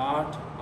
8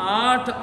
8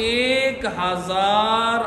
1000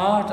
8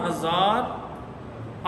1000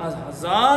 1000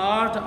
8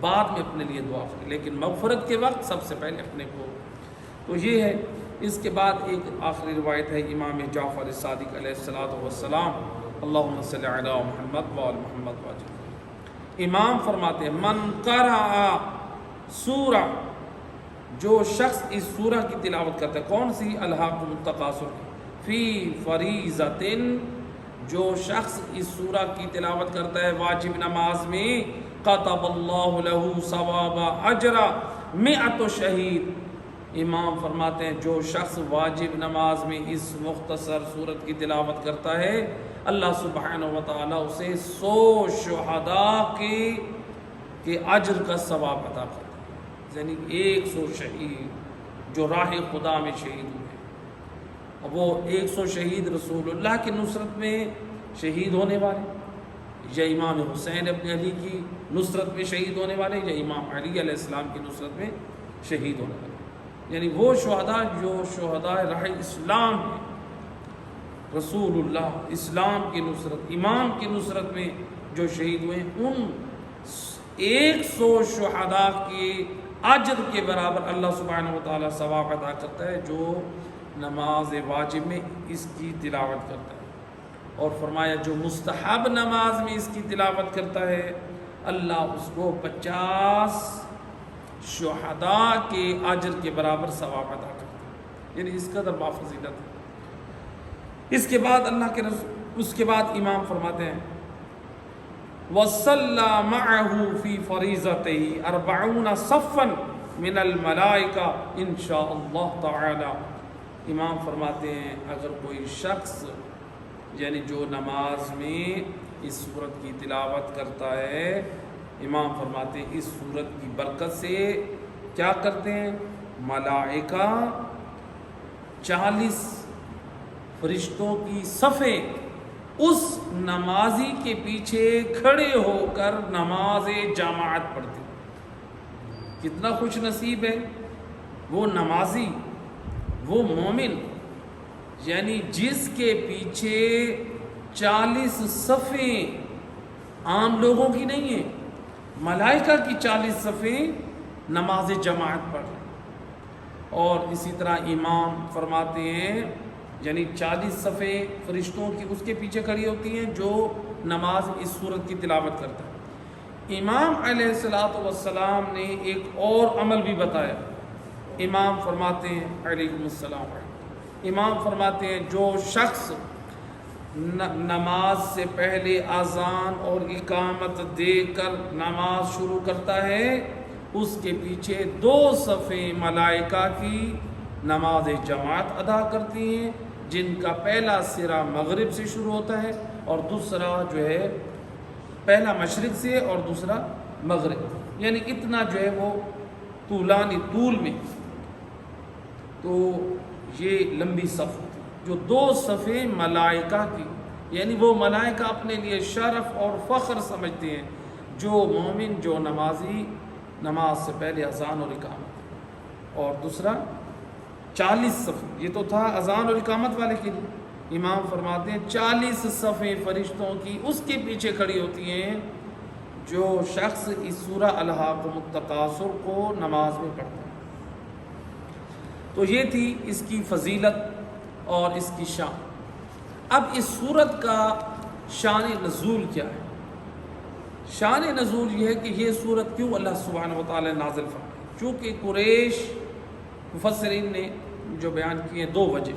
بعد میں اپنے لیے دعا کریں، لیکن مغفرت کے وقت سب سے پہلے اپنے کو۔ تو یہ ہے۔ اس کے بعد ایک آخری روایت ہے امام جعفر صادق علیہ السلام، اللہم صلی علی محمد وآل محمد وجل، امام فرماتے ہیں من قرأ سورہ، جو شخص اس سورہ کی تلاوت کرتا ہے، کون سی؟ الہاکم التکاثر، فی فریضۃ، جو شخص اس سورہ کی تلاوت کرتا ہے واجب نماز میں، کتب اللہ لہ ثواب اجر 100 شہید، امام فرماتے ہیں جو شخص واجب نماز میں اس مختصر سورت کی تلاوت کرتا ہے، اللہ سبحانہ و تعالیٰ اسے 100 شہداء کے اجر کا ثواب عطا کرتا ہے، یعنی 100 شہید جو راہ خدا میں شہید ہوئے، اب وہ 100 شہید رسول اللہ کی نصرت میں شہید ہونے والے، یا امام حسین اپنے علی کی نصرت میں شہید ہونے والے، یا امام علی علیہ السلام کی نصرت میں شہید ہونے والے، یعنی وہ شہداء جو شہداء راہ اسلام ہیں، رسول اللہ اسلام کی نصرت، امام کی نصرت میں جو شہید ہوئے ہیں، ان 100 شہداء کے اجر کے برابر اللہ سبحانہ و تعالیٰ ثواب عطا کرتا ہے جو نماز واجب میں اس کی تلاوت کرتا ہے۔ اور فرمایا جو مستحب نماز میں اس کی تلاوت کرتا ہے، اللہ اس کو 50 شہداء کے اجر کے برابر ثواب عطا کرتا ہے، یعنی اس قدر بافضیلت ہے۔ اس کے بعد اللہ کے رسول، اس کے بعد امام فرماتے ہیں وَصَلَّى مَعَهُ فِي فَرِيضَتِهِ 40 صَفًّا مِنَ الْمَلَائِكَةِ إِن شاء اللہ تعالی، امام فرماتے ہیں اگر کوئی شخص یعنی جو نماز میں اس سورت کی تلاوت کرتا ہے، امام فرماتے ہیں اس سورت کی برکت سے کیا کرتے ہیں، ملائکہ 40 فرشتوں کی صفیں اس نمازی کے پیچھے کھڑے ہو کر نماز جماعت پڑھتے ہیں۔ کتنا خوش نصیب ہے وہ نمازی، وہ مومن، یعنی جس کے پیچھے 40 صفیں عام لوگوں کی نہیں ہیں، ملائکہ کی 40 صفیں نماز جماعت پڑھ رہے ہیں۔ اور اسی طرح امام فرماتے ہیں یعنی 40 صفیں فرشتوں کی اس کے پیچھے کھڑی ہوتی ہیں جو نماز اس سورت کی تلاوت کرتا ہے۔ امام علیہ السلام نے ایک اور عمل بھی بتایا، امام فرماتے ہیں علیکم السلام، امام فرماتے ہیں جو شخص نماز سے پہلے اذان اور اقامت دے کر نماز شروع کرتا ہے، اس کے پیچھے 2 صفیں ملائکہ کی نماز جماعت ادا کرتی ہیں، جن کا پہلا سرا مغرب سے شروع ہوتا ہے اور دوسرا جو ہے پہلا مشرق سے اور دوسرا مغرب، یعنی اتنا جو ہے وہ طولانی طول میں، تو یہ لمبی صف ہوتی ہے جو 2 صفیں ملائکہ کی، یعنی وہ ملائکہ اپنے لیے شرف اور فخر سمجھتے ہیں جو مومن، جو نمازی نماز سے پہلے اذان اور اقامت، اور دوسرا 40 صفیں، یہ تو تھا اذان اور اقامت والے کے لیے، امام فرماتے ہیں 40 صفیں فرشتوں کی اس کے پیچھے کھڑی ہوتی ہیں جو شخص اس سورہ الہاکم التکاثر کو نماز میں پڑھتا ہے۔ تو یہ تھی اس کی فضیلت اور اس کی شان۔ اب اس سورت کا شان نزول کیا ہے؟ شان نزول یہ ہے کہ یہ سورت کیوں اللہ سبحانہ و تعالی نازل فرمائی، چونکہ قریش، مفسرین نے جو بیان کیے 2 وجہ،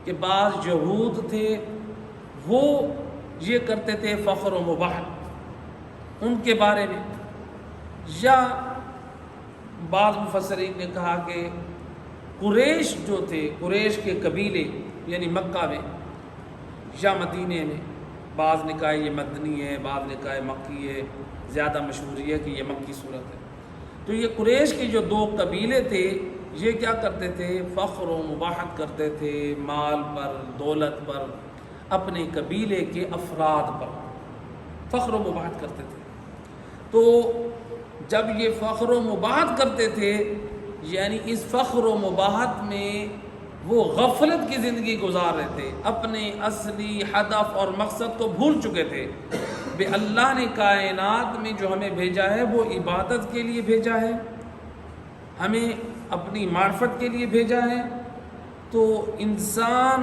کہ بعض یہود تھے وہ یہ کرتے تھے فخر و مباحت ان کے بارے میں، یا بعض مفسرین نے کہا کہ قریش جو تھے، قریش کے قبیلے یعنی مکہ میں یا مدینے میں، بعض نے کہا یہ مدنی ہے، بعض نے کہا مکی ہے، زیادہ مشہور ہے کہ یہ مکی صورت ہے۔ تو یہ قریش کے جو 2 قبیلے تھے یہ کیا کرتے تھے، فخر و مباحت کرتے تھے مال پر، دولت پر، اپنے قبیلے کے افراد پر فخر و مباحت کرتے تھے۔ تو جب یہ فخر و مباحت کرتے تھے، یعنی اس فخر و مباحت میں وہ غفلت کی زندگی گزار رہے تھے، اپنے اصلی ہدف اور مقصد کو بھول چکے تھے، بے اللہ نے کائنات میں جو ہمیں بھیجا ہے وہ عبادت کے لیے بھیجا ہے، ہمیں اپنی معرفت کے لیے بھیجا ہے۔ تو انسان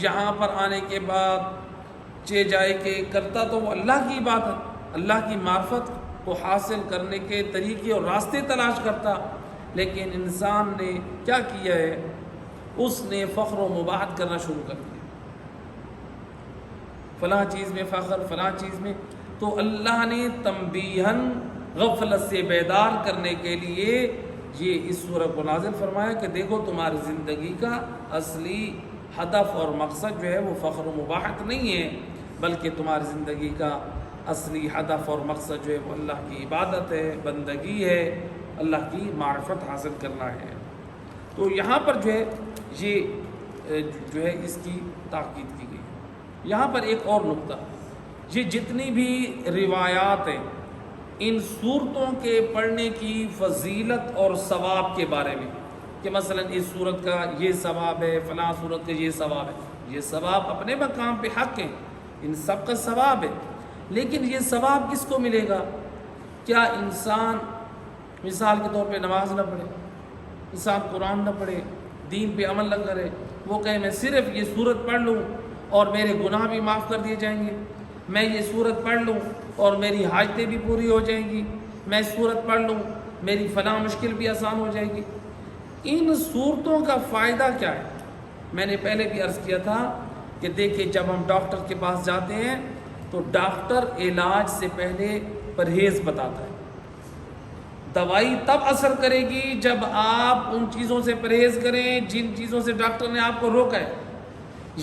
یہاں پر آنے کے بعد چے جائے کہ کرتا تو وہ اللہ کی عبادت، اللہ کی معرفت کو حاصل کرنے کے طریقے اور راستے تلاش کرتا، لیکن انسان نے کیا کیا ہے، اس نے فخر و مباحت کرنا شروع کر دیا، فلاں چیز میں فخر، فلاں چیز میں۔ تو اللہ نے تنبیہاً غفلت سے بیدار کرنے کے لیے یہ اس سورہ کو نازل فرمایا کہ دیکھو تمہاری زندگی کا اصلی ہدف اور مقصد جو ہے وہ فخر و مباحت نہیں ہے، بلکہ تمہاری زندگی کا اصلی ہدف اور مقصد جو ہے وہ اللہ کی عبادت ہے، بندگی ہے، اللہ کی معرفت حاصل کرنا ہے۔ تو یہاں پر جو ہے یہ جو ہے اس کی تاکید کی گئی۔ یہاں پر ایک اور نقطہ، یہ جتنی بھی روایات ہیں ان صورتوں کے پڑھنے کی فضیلت اور ثواب کے بارے میں، کہ مثلا اس صورت کا یہ ثواب ہے، فلاں صورت کا یہ ثواب ہے، یہ ثواب اپنے مقام پہ حق ہیں، ان سب کا ثواب ہے، لیکن یہ ثواب کس کو ملے گا؟ کیا انسان مثال کے طور پہ نماز نہ پڑھے، انسان قرآن نہ پڑھے، دین پہ عمل نہ کرے، وہ کہے میں صرف یہ صورت پڑھ لوں اور میرے گناہ بھی معاف کر دیے جائیں گے، میں یہ صورت پڑھ لوں اور میری حاجتیں بھی پوری ہو جائیں گی، میں صورت پڑھ لوں میری فلاں مشکل بھی آسان ہو جائے گی۔ ان صورتوں کا فائدہ کیا ہے؟ میں نے پہلے بھی عرض کیا تھا کہ دیکھیں جب ہم ڈاکٹر کے پاس جاتے ہیں تو ڈاکٹر علاج سے پہلے پرہیز بتاتا ہے، دوائی تب اثر کرے گی جب آپ ان چیزوں سے پرہیز کریں جن چیزوں سے ڈاکٹر نے آپ کو روکا ہے۔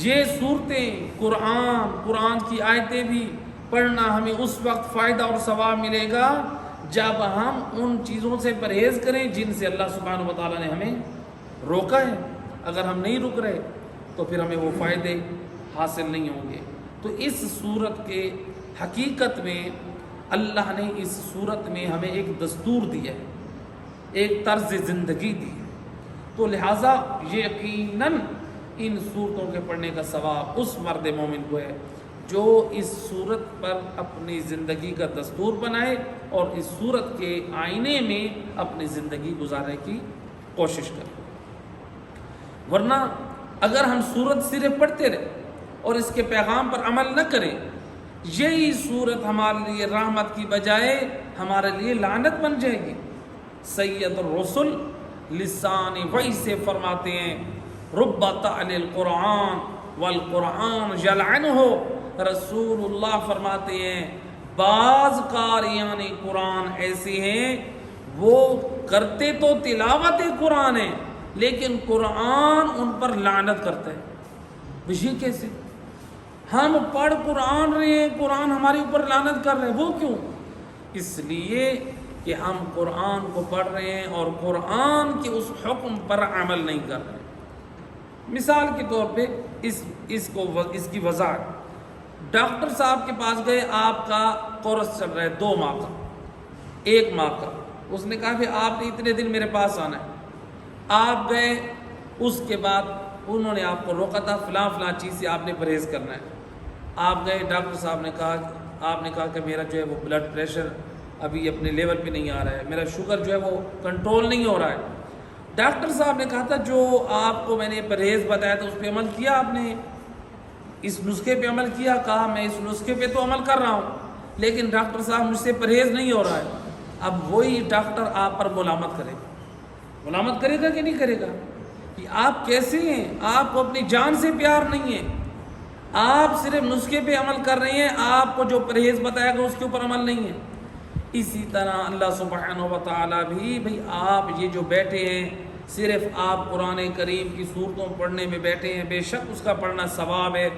یہ صورتیں قرآن کی آیتیں بھی پڑھنا ہمیں اس وقت فائدہ اور ثواب ملے گا جب ہم ان چیزوں سے پرہیز کریں جن سے اللہ سبحانہ و تعالیٰ نے ہمیں روکا ہے۔ اگر ہم نہیں رک رہے تو پھر ہمیں وہ فائدے حاصل نہیں ہوں گے۔ تو اس صورت کے حقیقت میں اللہ نے اس صورت میں ہمیں ایک دستور دیا ہے، ایک طرز زندگی دی ہے، تو لہٰذا یقیناً ان صورتوں کے پڑھنے کا ثواب اس مرد مومن کو ہے جو اس صورت پر اپنی زندگی کا دستور بنائے اور اس صورت کے آئینے میں اپنی زندگی گزارنے کی کوشش کرے۔ ورنہ اگر ہم صورت صرف پڑھتے رہے اور اس کے پیغام پر عمل نہ کریں، یہی صورت ہمارے لیے رحمت کی بجائے ہمارے لیے لعنت بن جائے گی۔ سید الرسل لسان وحی سے فرماتے ہیں رب تعلی القرآن والقرآن یلعنہ، رسول اللہ فرماتے ہیں بعض قاریان قرآن ایسے ہیں وہ کرتے تو تلاوت قرآن ہے لیکن قرآن ان پر لعنت کرتا ہے۔ یہ کیسے؟ ہم پڑھ قرآن رہے ہیں، قرآن ہمارے اوپر لعنت کر رہے ہیں، وہ کیوں؟ اس لیے کہ ہم قرآن کو پڑھ رہے ہیں اور قرآن کے اس حکم پر عمل نہیں کر رہے ہیں۔ مثال کے طور پہ اس کی وضاحت، ڈاکٹر صاحب کے پاس گئے، آپ کا کورس چل رہا ہے 2 ماہ کا، 1 ماہ کا، اس نے کہا کہ آپ نے اتنے دن میرے پاس آنا ہے، آپ گئے، اس کے بعد انہوں نے آپ کو روکا تھا فلاں چیز سے آپ نے پرہیز کرنا ہے، آپ گئے، ڈاکٹر صاحب نے کہا، آپ نے کہا کہ میرا جو ہے وہ بلڈ پریشر ابھی اپنے لیول پہ نہیں آ رہا ہے، میرا شوگر جو ہے وہ کنٹرول نہیں ہو رہا ہے۔ ڈاکٹر صاحب نے کہا تھا جو آپ کو میں نے پرہیز بتایا تھا اس پہ عمل کیا آپ نے، اس نسخے پہ عمل کیا؟ کہا میں اس نسخے پہ تو عمل کر رہا ہوں لیکن ڈاکٹر صاحب مجھ سے پرہیز نہیں ہو رہا ہے۔ اب وہی ڈاکٹر آپ پر ملامت کرے گا، ملامت کرے گا کہ نہیں کرے گا کہ آپ کیسے ہیں، آپ کو اپنی جان سے پیار نہیں ہے، آپ صرف نسخے پہ عمل کر رہے ہیں، آپ کو جو پرہیز بتایا گا اس کے اوپر عمل نہیں ہے۔ اسی طرح اللہ سبحانہ و تعالیٰ بھی بھئی آپ یہ جو بیٹھے ہیں صرف آپ قرآن کریم کی صورتوں پڑھنے میں بیٹھے ہیں، بے شک اس کا پڑھنا ثواب ہے،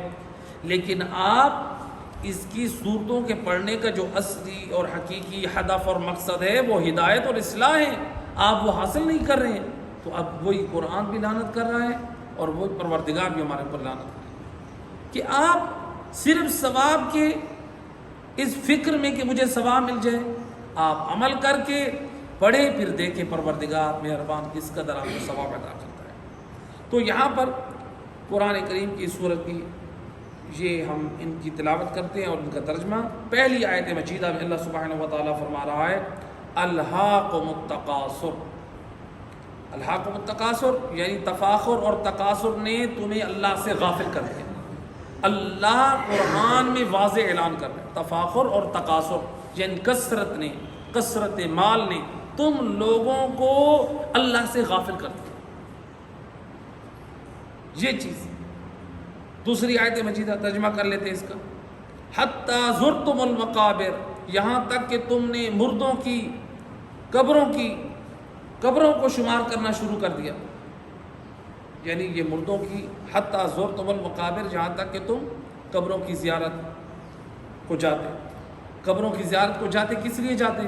لیکن آپ اس کی صورتوں کے پڑھنے کا جو اصلی اور حقیقی ہدف اور مقصد ہے وہ ہدایت اور اصلاح ہے، آپ وہ حاصل نہیں کر رہے ہیں، تو اب وہی قرآن بھی لعنت کر رہا ہے اور وہی پروردگار بھی ہمارے اوپر لعنت کر رہا ہے کہ آپ صرف ثواب کے اس فکر میں کہ مجھے ثواب مل جائے، آپ عمل کر کے پڑھے پھر دیکھیں پروردگار مہربان کس قدر آپ کو ثواب عطا کرتا ہے۔ تو یہاں پر قرآن کریم کی صورت کی یہ ہم ان کی تلاوت کرتے ہیں اور ان کا ترجمہ۔ پہلی آیت مجیدہ میں اللہ سبحانہ و تعالیٰ فرما رہا ہے الہاکم التکاثر۔ الہاکم التکاثر یعنی تفاخر اور تکاثر نے تمہیں اللہ سے غافل کر دیا۔ اللہ قرآن میں واضح اعلان کر رہے ہیں تفاخر اور تکاثر یعنی کثرت نے، کثرت مال نے تم لوگوں کو اللہ سے غافل کر دیا، یہ چیز۔ دوسری آیت مجیدہ ترجمہ کر لیتے ہیں اس کا، حتی زرتم المقابر، یہاں تک کہ تم نے مردوں کی قبروں کو شمار کرنا شروع کر دیا، یعنی یہ مردوں کی حتی زرتم المقابر، جہاں تک کہ تم قبروں کی زیارت کو جاتے، قبروں کی زیارت کو جاتے کس لیے جاتے؟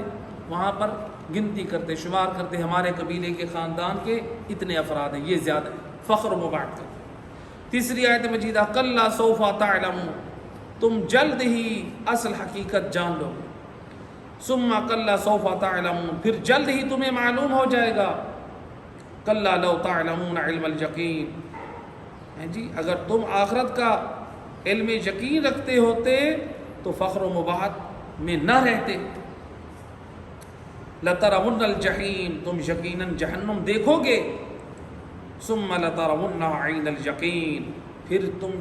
وہاں پر گنتی کرتے، شمار کرتے، ہمارے قبیلے کے خاندان کے اتنے افراد ہیں، یہ زیادہ ہے، فخر و مباحث کرتے۔ تیسری آیت مجیدہ کلا سوف تعلمون، تم جلد ہی اصل حقیقت جان لو گے، ثم کلا سوف تعلمون، پھر جلد ہی تمہیں معلوم ہو جائے گا، کلا لو تعلمون علم الیقین، جی اگر تم آخرت کا علم یقین رکھتے ہوتے تو فخر و مباحث میں نہ رہتے۔ لترون الجحیم، تم یقیناً جہنم دیکھو گے، ثم لترونها عین الیقین، پھر تم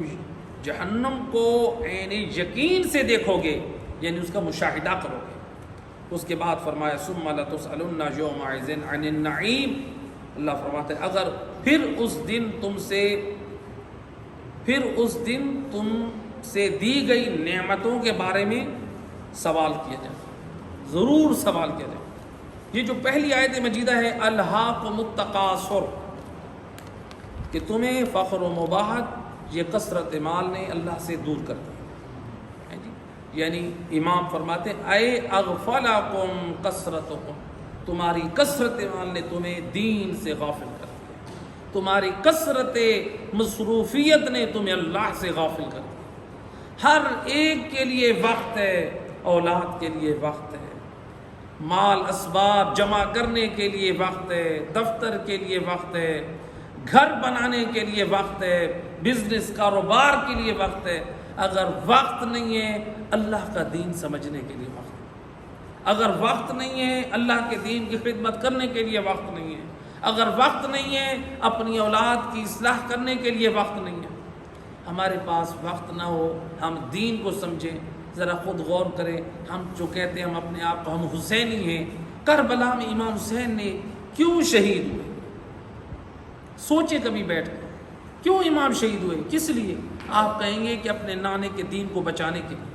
جہنم کو عین یقین سے دیکھو گے، یعنی اس کا مشاہدہ کرو گے۔ اس کے بعد فرمایا ثم لتسألن یومئذ عن النعیم، اللہ فرماتے ہیں اگر پھر اس دن تم سے دی گئی نعمتوں کے بارے میں سوال کیا جائے، ضرور سوال کیا جائے۔ یہ جو پہلی آیت مجیدہ ہے الہاکم التکاثر، کہ تمہیں فخر و مباحث یہ کثرت مال نے اللہ سے دور کر دیا، یعنی امام فرماتے ہیں اے اغفلکم کثرتکم، تمہاری کثرت مال نے تمہیں دین سے غافل کر دیا، تمہاری کثرت مصروفیت نے تمہیں اللہ سے غافل کر دیا۔ ہر ایک کے لیے وقت ہے، اولاد کے لیے وقت ہے، مال اسباب جمع کرنے کے لیے وقت ہے، دفتر کے لیے وقت ہے، گھر بنانے کے لیے وقت ہے، بزنس کاروبار کے لیے وقت ہے۔ اگر وقت نہیں ہے اللہ کا دین سمجھنے کے لیے وقت ہے، اگر وقت نہیں ہے اللہ کے دین کی خدمت کرنے کے لیے وقت نہیں ہے، اگر وقت نہیں ہے اپنی اولاد کی اصلاح کرنے کے لیے وقت نہیں ہے۔ ہمارے پاس وقت نہ ہو، ہم دین کو سمجھیں، ذرا خود غور کریں۔ ہم جو کہتے ہیں ہم اپنے آپ کو ہم حسینی ہیں، کربلا میں امام حسین نے کیوں شہید ہوئے؟ سوچے کبھی بیٹھ کر، کیوں امام شہید ہوئے؟ کس لیے؟ آپ کہیں گے کہ اپنے نانے کے دین کو بچانے کے لیے،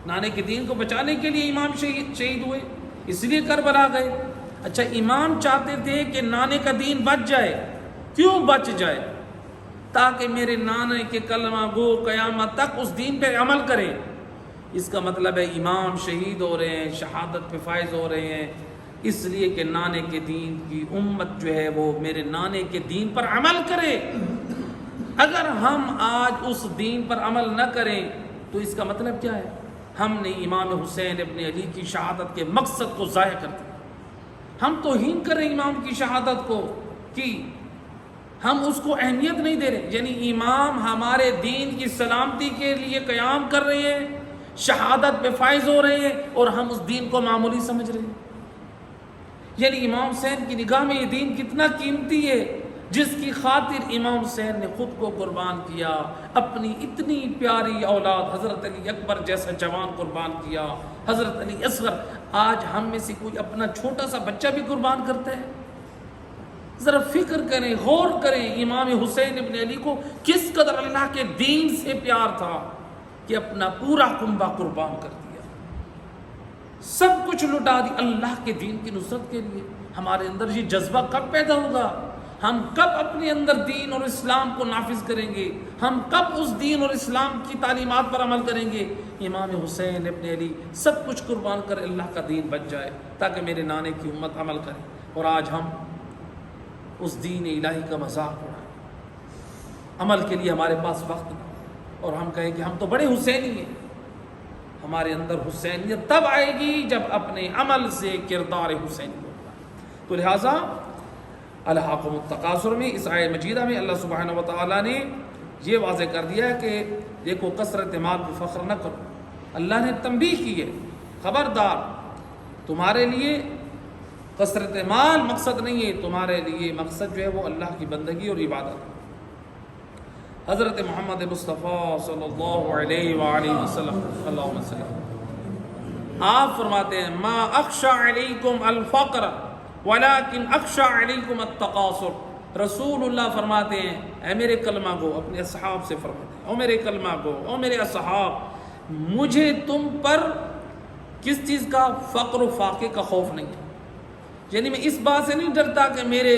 نانے کے دین کو بچانے کے لیے امام شہید ہوئے، اس لیے کربلا گئے۔ اچھا امام چاہتے تھے کہ نانے کا دین بچ جائے، کیوں بچ جائے؟ تاکہ میرے نانے کے کلمہ گو قیامت تک اس دین پہ عمل کریں۔ اس کا مطلب ہے امام شہید ہو رہے ہیں، شہادت پہ فائز ہو رہے ہیں اس لیے کہ نانے کے دین کی امت جو ہے وہ میرے نانے کے دین پر عمل کرے۔ اگر ہم آج اس دین پر عمل نہ کریں تو اس کا مطلب کیا ہے؟ ہم نے امام حسین ابن علی کی شہادت کے مقصد کو ضائع کر دیا۔ ہم توہین کر رہے ہیں امام کی شہادت کو، کہ ہم اس کو اہمیت نہیں دے رہے، یعنی امام ہمارے دین کی سلامتی کے لیے قیام کر رہے ہیں، شہادت پہ فائز ہو رہے ہیں، اور ہم اس دین کو معمولی سمجھ رہے ہیں۔ یعنی امام حسین کی نگاہ میں یہ دین کتنا قیمتی ہے، جس کی خاطر امام حسین نے خود کو قربان کیا، اپنی اتنی پیاری اولاد حضرت علی اکبر جیسا جوان قربان کیا، حضرت علی اصغر۔ آج ہم میں سے کوئی اپنا چھوٹا سا بچہ بھی قربان کرتا ہے؟ ذرا فکر کریں، غور کریں، امام حسین ابن علی کو کس قدر اللہ کے دین سے پیار تھا کہ اپنا پورا کنبہ قربان کر دیا، سب کچھ لٹا دی اللہ کے دین کی نصرت کے لیے۔ ہمارے اندر یہ جذبہ کب پیدا ہوگا؟ ہم کب اپنے اندر دین اور اسلام کو نافذ کریں گے؟ ہم کب اس دین اور اسلام کی تعلیمات پر عمل کریں گے؟ امام حسین ابن علی سب کچھ قربان کر اللہ کا دین بچ جائے تاکہ میرے نانے کی امت عمل کرے، اور آج ہم اس دین الہی کا مذاق اڑائیں، عمل کے لیے ہمارے پاس وقت نہ، اور ہم کہیں کہ ہم تو بڑے حسینی ہیں۔ ہمارے اندر حسینیت تب آئے گی جب اپنے عمل سے کردار حسینی ہوگا۔ تو لہٰذا الہاکم التکاثر میں اس آیت مجیدہ میں اللہ سبحانہ و تعالیٰ نے یہ واضح کر دیا ہے کہ دیکھو کثرت مال پہ فخر نہ کرو. اللہ نے تنبیہ کی ہے خبردار تمہارے لیے کثرت مال مقصد نہیں ہے، تمہارے لیے مقصد جو ہے وہ اللہ کی بندگی اور عبادت ہے. حضرت محمد مصطفیٰ صلی اللہ علیہ وآلہ وسلم اللہم صلی اللہ آپ فرماتے ہیں ما اخشى علیکم الفقر ولكن اخشى علیکم التقاصر. رسول اللہ فرماتے ہیں اے میرے کلمہ گو، اپنے اصحاب سے فرماتے ہیں او میرے کلمہ گو، او میرے اصحاب، مجھے تم پر کس چیز کا؟ فقر و فاقے کا خوف نہیں ہے. یعنی میں اس بات سے نہیں ڈرتا کہ میرے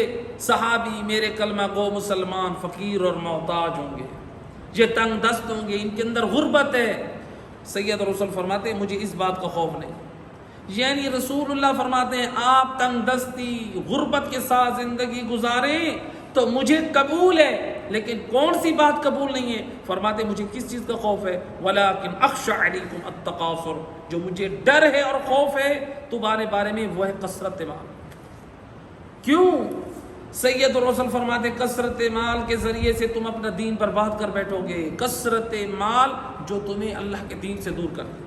صحابی، میرے کلمہ گو مسلمان فقیر اور محتاج ہوں گے، یہ تنگ دست ہوں گے، ان کے اندر غربت ہے. سید رسول فرماتے ہیں مجھے اس بات کا خوف نہیں. یعنی رسول اللہ فرماتے ہیں آپ تنگ دستی غربت کے ساتھ زندگی گزاریں تو مجھے قبول ہے، لیکن کون سی بات قبول نہیں ہے؟ فرماتے مجھے کس چیز کا خوف ہے؟ وَلَكِنْ أَخْشَى عَلَيْكُمْ التَّقَاصُرُ. جو مجھے ڈر ہے اور خوف ہے تمہارے بارے میں وہ ہے کثرت مال. کیوں؟ سید الرسول فرماتے کثرت مال کے ذریعے سے تم اپنا دین برباد کر بیٹھو گے. کثرت مال جو تمہیں اللہ کے دین سے دور کر دے.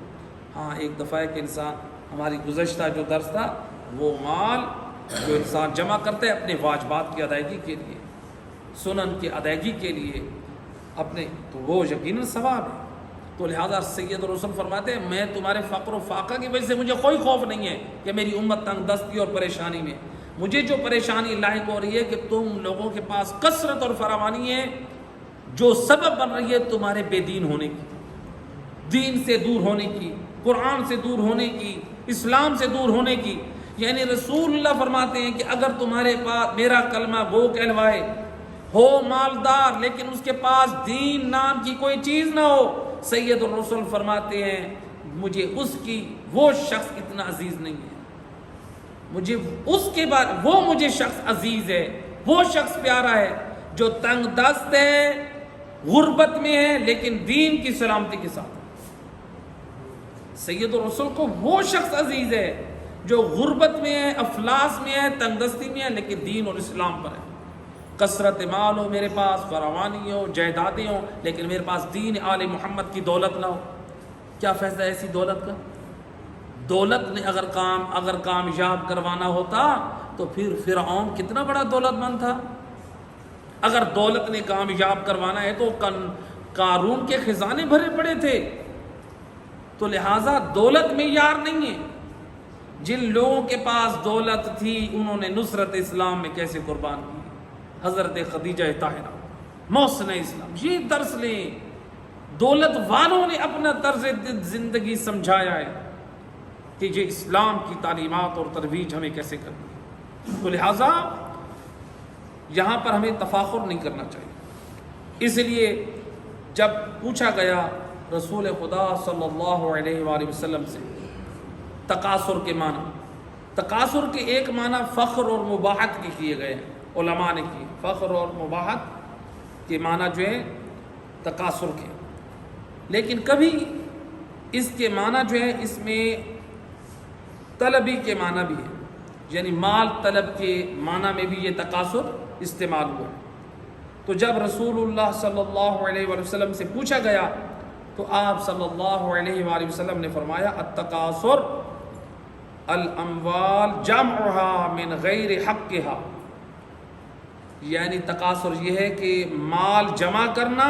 ہاں ایک دفعہ ہے کہ انسان، ہماری گزشتہ جو درس تھا، وہ مال جو انسان جمع کرتا ہے اپنے واجبات کی ادائیگی کے لیے، سنن کی ادائیگی کے لیے اپنے، تو وہ یقیناً ثواب ہے. تو لہٰذا سید الرسول فرماتے ہیں میں تمہارے فقر و فاقہ کی وجہ سے مجھے کوئی خوف نہیں ہے کہ میری امت تنگ دستی اور پریشانی میں. مجھے جو پریشانی لاحق ہو رہی ہے کہ تم لوگوں کے پاس کثرت اور فراوانی ہے جو سبب بن رہی ہے تمہارے بے دین ہونے کی، دین سے دور ہونے کی، قرآن سے دور ہونے کی، اسلام سے دور ہونے کی. یعنی رسول اللہ فرماتے ہیں کہ اگر تمہارے پاس میرا کلمہ گو کہلوائے، ہو مالدار، لیکن اس کے پاس دین نام کی کوئی چیز نہ ہو، سید الرسول فرماتے ہیں مجھے اس کی وہ شخص اتنا عزیز نہیں ہے. مجھے اس کے بعد وہ مجھے شخص عزیز ہے، وہ شخص پیارا ہے جو تنگ دست ہے، غربت میں ہے، لیکن دین کی سلامتی کے ساتھ. سید الرسول کو وہ شخص عزیز ہے جو غربت میں ہے، افلاس میں ہے، تنگ دستی میں ہے، لیکن دین اور اسلام پر ہے. کثرت مال ہو میرے پاس، فراوانی ہو، جائیدادیں ہوں، لیکن میرے پاس دین آل محمد کی دولت نہ ہو. کیا فائدہ ایسی دولت کا؟ دولت نے اگر کامیاب کروانا ہوتا تو پھر فرعون کتنا بڑا دولت مند تھا. اگر دولت نے کامیاب کروانا ہے تو قارون کے خزانے بھرے پڑے تھے. تو لہٰذا دولت معیار نہیں ہے. جن لوگوں کے پاس دولت تھی انہوں نے نصرت اسلام میں کیسے قربان کی. حضرت خدیجہ طاہرہ محسن اسلام، یہ درس لیں. دولت والوں نے اپنا طرز زندگی سمجھایا ہے کہ یہ اسلام کی تعلیمات اور ترویج ہمیں کیسے کرنی ہے. تو لہٰذا یہاں پر ہمیں تفاخر نہیں کرنا چاہیے. اس لیے جب پوچھا گیا رسول خدا صلی اللہ علیہ وآلہ وسلم سے تقاصر کے معنی، تقاصر کے ایک معنی فخر اور مباحت کے کیے گئے ہیں، علماء نے کیے. فخر اور مباحت کے معنی جو ہے تقاصر کے، لیکن کبھی اس کے معنی جو ہے اس میں طلبی کے معنی بھی ہے، یعنی مال طلب کے معنی میں بھی یہ تقاصر استعمال ہوا. تو جب رسول اللہ صلی اللہ علیہ وآلہ وسلم سے پوچھا گیا تو آپ صلی اللہ علیہ وآلہ وسلم نے فرمایا التقاصر الاموال جمعها من غیر حقها. یعنی تقاصر یہ ہے کہ مال جمع کرنا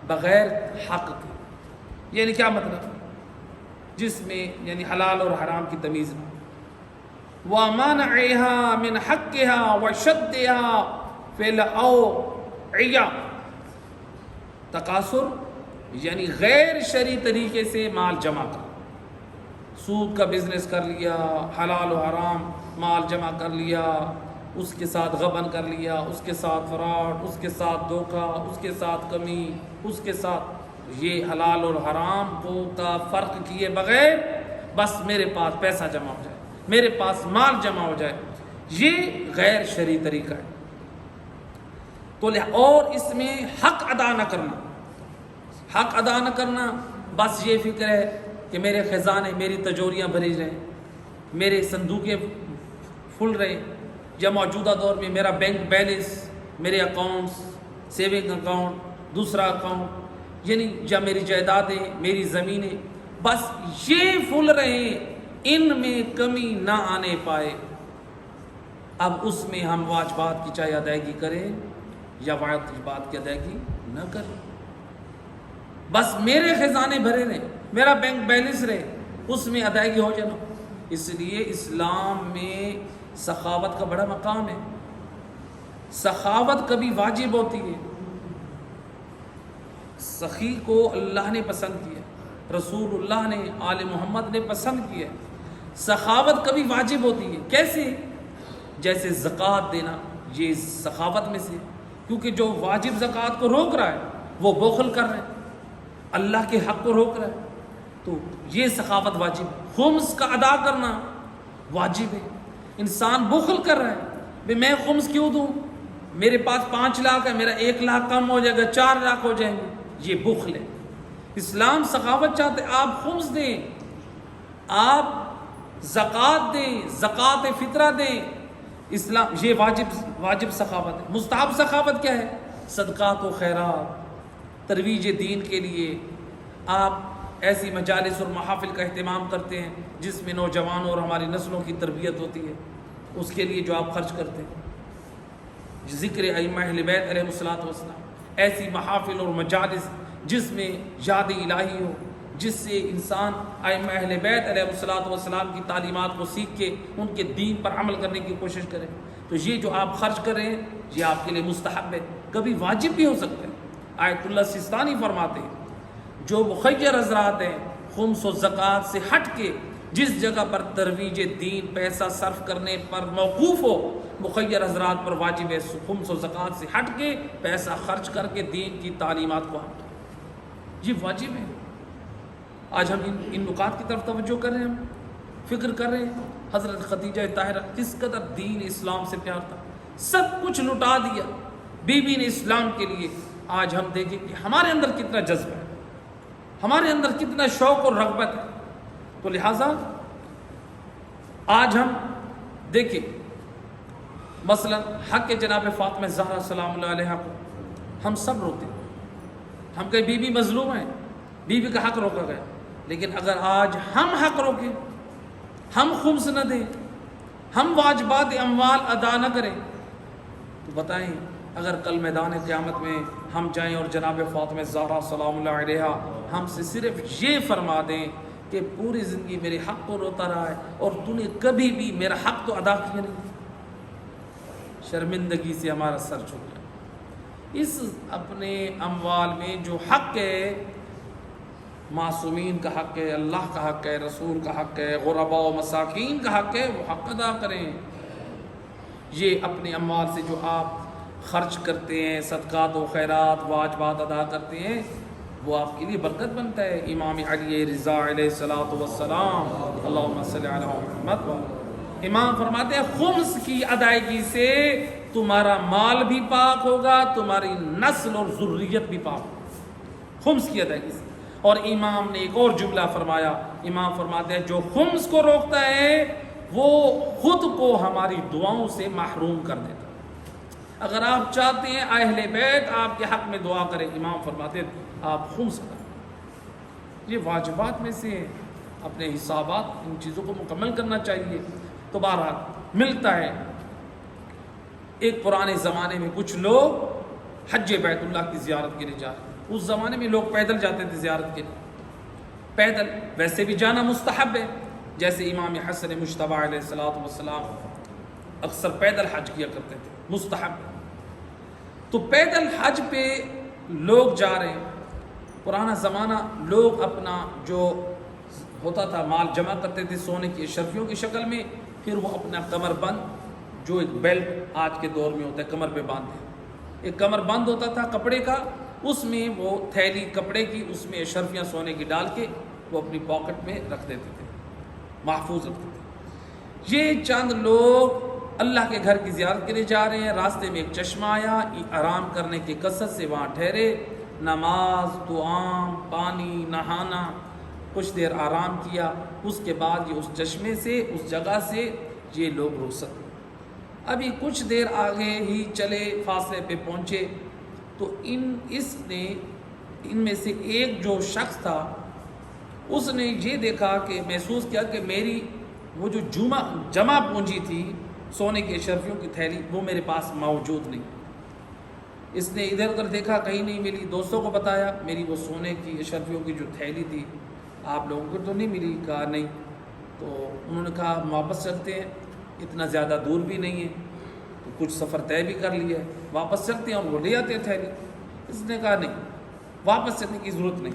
بغیر حق کے. یعنی کیا مطلب؟ جس میں یعنی حلال اور حرام کی تمیز نہ، وَمَنْعِهَا مِنْ حَقِّهَا وَشَدِّهَا فِي الْأَوْعِيَةِ. تقاصر یعنی غیر شرعی طریقے سے مال جمع کر، سود کا بزنس کر لیا، حلال و حرام مال جمع کر لیا، اس کے ساتھ غبن کر لیا، اس کے ساتھ فراڈ، اس کے ساتھ دھوکہ، اس کے ساتھ کمی، اس کے ساتھ یہ حلال اور حرام کو کا فرق کیے بغیر بس میرے پاس پیسہ جمع ہو جائے، میرے پاس مال جمع ہو جائے، یہ غیر شرعی طریقہ ہے. تو اور اس میں حق ادا نہ کرنا، حق ادا نہ کرنا بس یہ فکر ہے کہ میرے خزانے، میری تجوریاں بھری رہیں، میرے صندوقیں پھل رہے، یا موجودہ دور میں میرا بینک بیلنس، میرے اکاؤنٹس، سیونگ اکاؤنٹ دوسرا اکاؤنٹ، یعنی یا میری جائیدادیں، میری زمینیں، بس یہ پھول رہے ہیں، ان میں کمی نہ آنے پائے۔ اب اس میں ہم واجبات کی چاہے ادائیگی کریں یا واجبات کی ادائیگی نہ کریں، بس میرے خزانے بھرے رہے، میرا بینک بیلنس رہے، اس میں ادائیگی ہو جانا۔ اس لیے اسلام میں سخاوت کا بڑا مقام ہے۔ سخاوت کبھی واجب ہوتی ہے، سخی کو اللہ نے پسند کیا، رسول اللہ نے، آل محمد نے پسند کیا۔ سخاوت کبھی واجب ہوتی ہے، کیسے؟ جیسے زکوٰۃ دینا، یہ سخاوت میں سے، کیونکہ جو واجب زکوٰۃ کو روک رہا ہے وہ بخل کر رہا ہے، اللہ کے حق کو روک رہا ہے، تو یہ سخاوت واجب ہے۔ خمس کا ادا کرنا واجب ہے۔ انسان بخل کر رہا ہے، میں خمس کیوں دوں، میرے پاس 5 لاکھ ہے، میرا 1 لاکھ کم ہو جائے گا، 4 لاکھ ہو جائیں گے، یہ بخل ہے۔ اسلام سخاوت چاہتے، آپ خمس دیں، آپ زکوٰۃ دیں، زکوٰۃ فطرہ دیں، اسلام یہ واجب سخاوت ہے۔ مستحب سخاوت کیا ہے؟ صدقات و خیرات، ترویج دین کے لیے آپ ایسی مجالس اور محافل کا اہتمام کرتے ہیں جس میں نوجوانوں اور ہماری نسلوں کی تربیت ہوتی ہے، اس کے لیے جو آپ خرچ کرتے ہیں، ذکر ائمہ اہل بیت علیہ السلام، ایسی محافل اور مجالس جس میں یاد الہی ہو، جس سے انسان ائمہ اہل بیت علیہ السلام کی تعلیمات کو سیکھ کے ان کے دین پر عمل کرنے کی کوشش کریں، تو یہ جو آپ خرچ کر رہے ہیں یہ آپ کے لیے مستحب ہے، کبھی واجب بھی ہو سکتا ہے۔ آیت اللہ سستانی فرماتے ہیں جو مخیر حضرات ہیں خمس و زکوٰۃ سے ہٹ کے جس جگہ پر ترویج دین پیسہ صرف کرنے پر موقوف ہو، مخیر حضرات پر واجب ہے خمس و زکوٰۃ سے ہٹ کے پیسہ خرچ کر کے دین کی تعلیمات کو ہم، یہ واجب ہے۔ آج ہم ان نکات کی طرف توجہ کر رہے ہیں، ہم فکر کر رہے ہیں۔ حضرت خدیجہ طاہرہ کس قدر دین اسلام سے پیار تھا، سب کچھ لٹا دیا بیوی نے اسلام کے لیے۔ آج ہم دیکھیں کہ ہمارے اندر کتنا جذبہ ہے، ہمارے اندر کتنا شوق اور رغبت ہے، تو لہٰذا آج ہم دیکھیں مثلا حق جناب فاطمہ زہرا سلام اللہ علیہ کو ہم سب روتے ہیں، ہم کہیں بیوی مظلوم ہے، بیوی کا حق روکا گیا، لیکن اگر آج ہم حق روکیں، ہم خمس نہ دیں، ہم واجبات اموال ادا نہ کریں، تو بتائیں اگر کل میدان قیامت میں ہم جائیں اور جناب فاطمہ زہرا سلام اللہ علیہ ہم سے صرف یہ فرما دیں کہ پوری زندگی میرے حق کو روتا رہا ہے اور تو نے کبھی بھی میرا حق تو ادا کیا نہیں، شرمندگی سے ہمارا سر جھک جائے۔ اس اپنے اموال میں جو حق ہے، معصومین کا حق ہے، اللہ کا حق ہے، رسول کا حق ہے، غرباء و مساکین کا حق ہے، وہ حق ادا کریں۔ یہ اپنے اموال سے جو آپ خرچ کرتے ہیں، صدقات و خیرات، واجبات ادا کرتے ہیں، وہ آپ کے لیے برکت بنتا ہے۔ امام علی رضا علیہ السلام، اللہم صلی علی محمد، امام فرماتے ہیں خمس کی ادائیگی سے تمہارا مال بھی پاک ہوگا، تمہاری نسل اور ذریت بھی پاک ہوگا، خمس کی ادائیگی سے۔ اور امام نے ایک اور جملہ فرمایا، امام فرماتے ہیں جو خمس کو روکتا ہے وہ خود کو ہماری دعاؤں سے محروم کر دیتا ہے۔ اگر آپ چاہتے ہیں اہل بیت آپ کے حق میں دعا کریں، امام فرماتے ہیں آپ خمس کریں۔ یہ واجبات میں سے اپنے حسابات ان چیزوں کو مکمل کرنا چاہیے۔ تو بہرحال ملتا ہے ایک پرانے زمانے میں کچھ لوگ حج بیت اللہ کی زیارت کے لیے جا رہے ہیں، اس زمانے میں لوگ پیدل جاتے تھے زیارت کے لیے، پیدل ویسے بھی جانا مستحب ہے، جیسے امام حسن مجتبی علیہ السلام اکثر پیدل حج کیا کرتے تھے، مستحب۔ تو پیدل حج پہ لوگ جا رہے ہیں، پرانا زمانہ لوگ اپنا جو ہوتا تھا مال جمع کرتے تھے سونے کی اشرفیوں کی شکل میں، پھر وہ اپنا کمر بند جو ایک بیلٹ آج کے دور میں ہوتا ہے کمر پہ باندھتے، ایک کمر بند ہوتا تھا کپڑے کا، اس میں وہ تھیلی کپڑے کی، اس میں اشرفیاں سونے کی ڈال کے وہ اپنی پاکٹ میں رکھ دیتے تھے، محفوظ رکھتے تھے۔ یہ چند لوگ اللہ کے گھر کی زیارت کے لیے جا رہے ہیں، راستے میں ایک چشمہ آیا، آرام کرنے کی کثرت سے وہاں ٹھہرے، نماز، دعا، پانی، نہانا، کچھ دیر آرام کیا، اس کے بعد یہ اس چشمے سے، اس جگہ سے یہ لوگ رخصت ہوئے۔ ابھی کچھ دیر آگے ہی چلے، فاصلے پہ پہنچے تو ان میں سے ایک جو شخص تھا اس نے یہ دیکھا کہ محسوس کیا کہ میری وہ جو جمع پونجی تھی سونے کی اشرفیوں کی تھیلی وہ میرے پاس موجود نہیں. اس نے ادھر ادھر دیکھا کہیں نہیں ملی. دوستوں کو بتایا میری وہ سونے کی اشرفیوں کی جو تھیلی تھی آپ لوگوں کو تو نہیں ملی. کہا نہیں. تو انہوں نے کہا واپس چلتے ہیں, اتنا زیادہ دور بھی نہیں ہے, تو کچھ سفر طے بھی کر لیا ہے, واپس چلتے ہیں اور وہ لے آتے ہیں تھیلی. اس نے کہا نہیں, واپس چلنے کی ضرورت نہیں,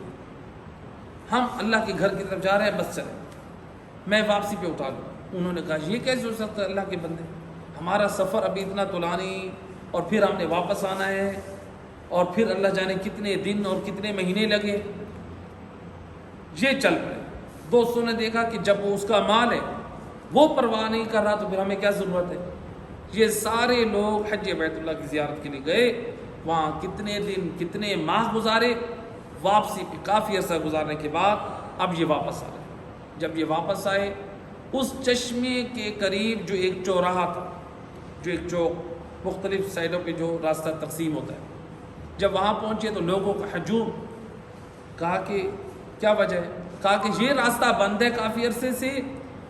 ہم اللہ کے گھر کی طرف جا رہے ہیں, بس چلیں, میں واپسی پہ اٹھا لوں. انہوں نے کہا یہ کیسے ہو سکتا ہے اللہ کے بندے, ہمارا سفر ابھی اتنا طولانی اور پھر ہم نے واپس آنا ہے اور پھر اللہ جانے کتنے دن اور کتنے مہینے لگے. یہ چل پڑے. دوستوں نے دیکھا کہ جب وہ اس کا مال ہے وہ پرواہ نہیں کر رہا تو پھر ہمیں کیا ضرورت ہے. یہ سارے لوگ حج بیت اللہ کی زیارت کے لیے گئے, وہاں کتنے دن کتنے ماہ گزارے, واپسی پہ کافی عرصہ گزارنے کے بعد اب یہ واپس آ رہے. جب یہ واپس آئے اس چشمے کے قریب جو ایک چوراہا تھا, جو ایک چوک مختلف سائڈوں پہ جو راستہ تقسیم ہوتا ہے, جب وہاں پہنچے تو لوگوں کا ہجوم. کہا کہ کیا وجہ ہے؟ کہا کہ یہ راستہ بند ہے کافی عرصے سے,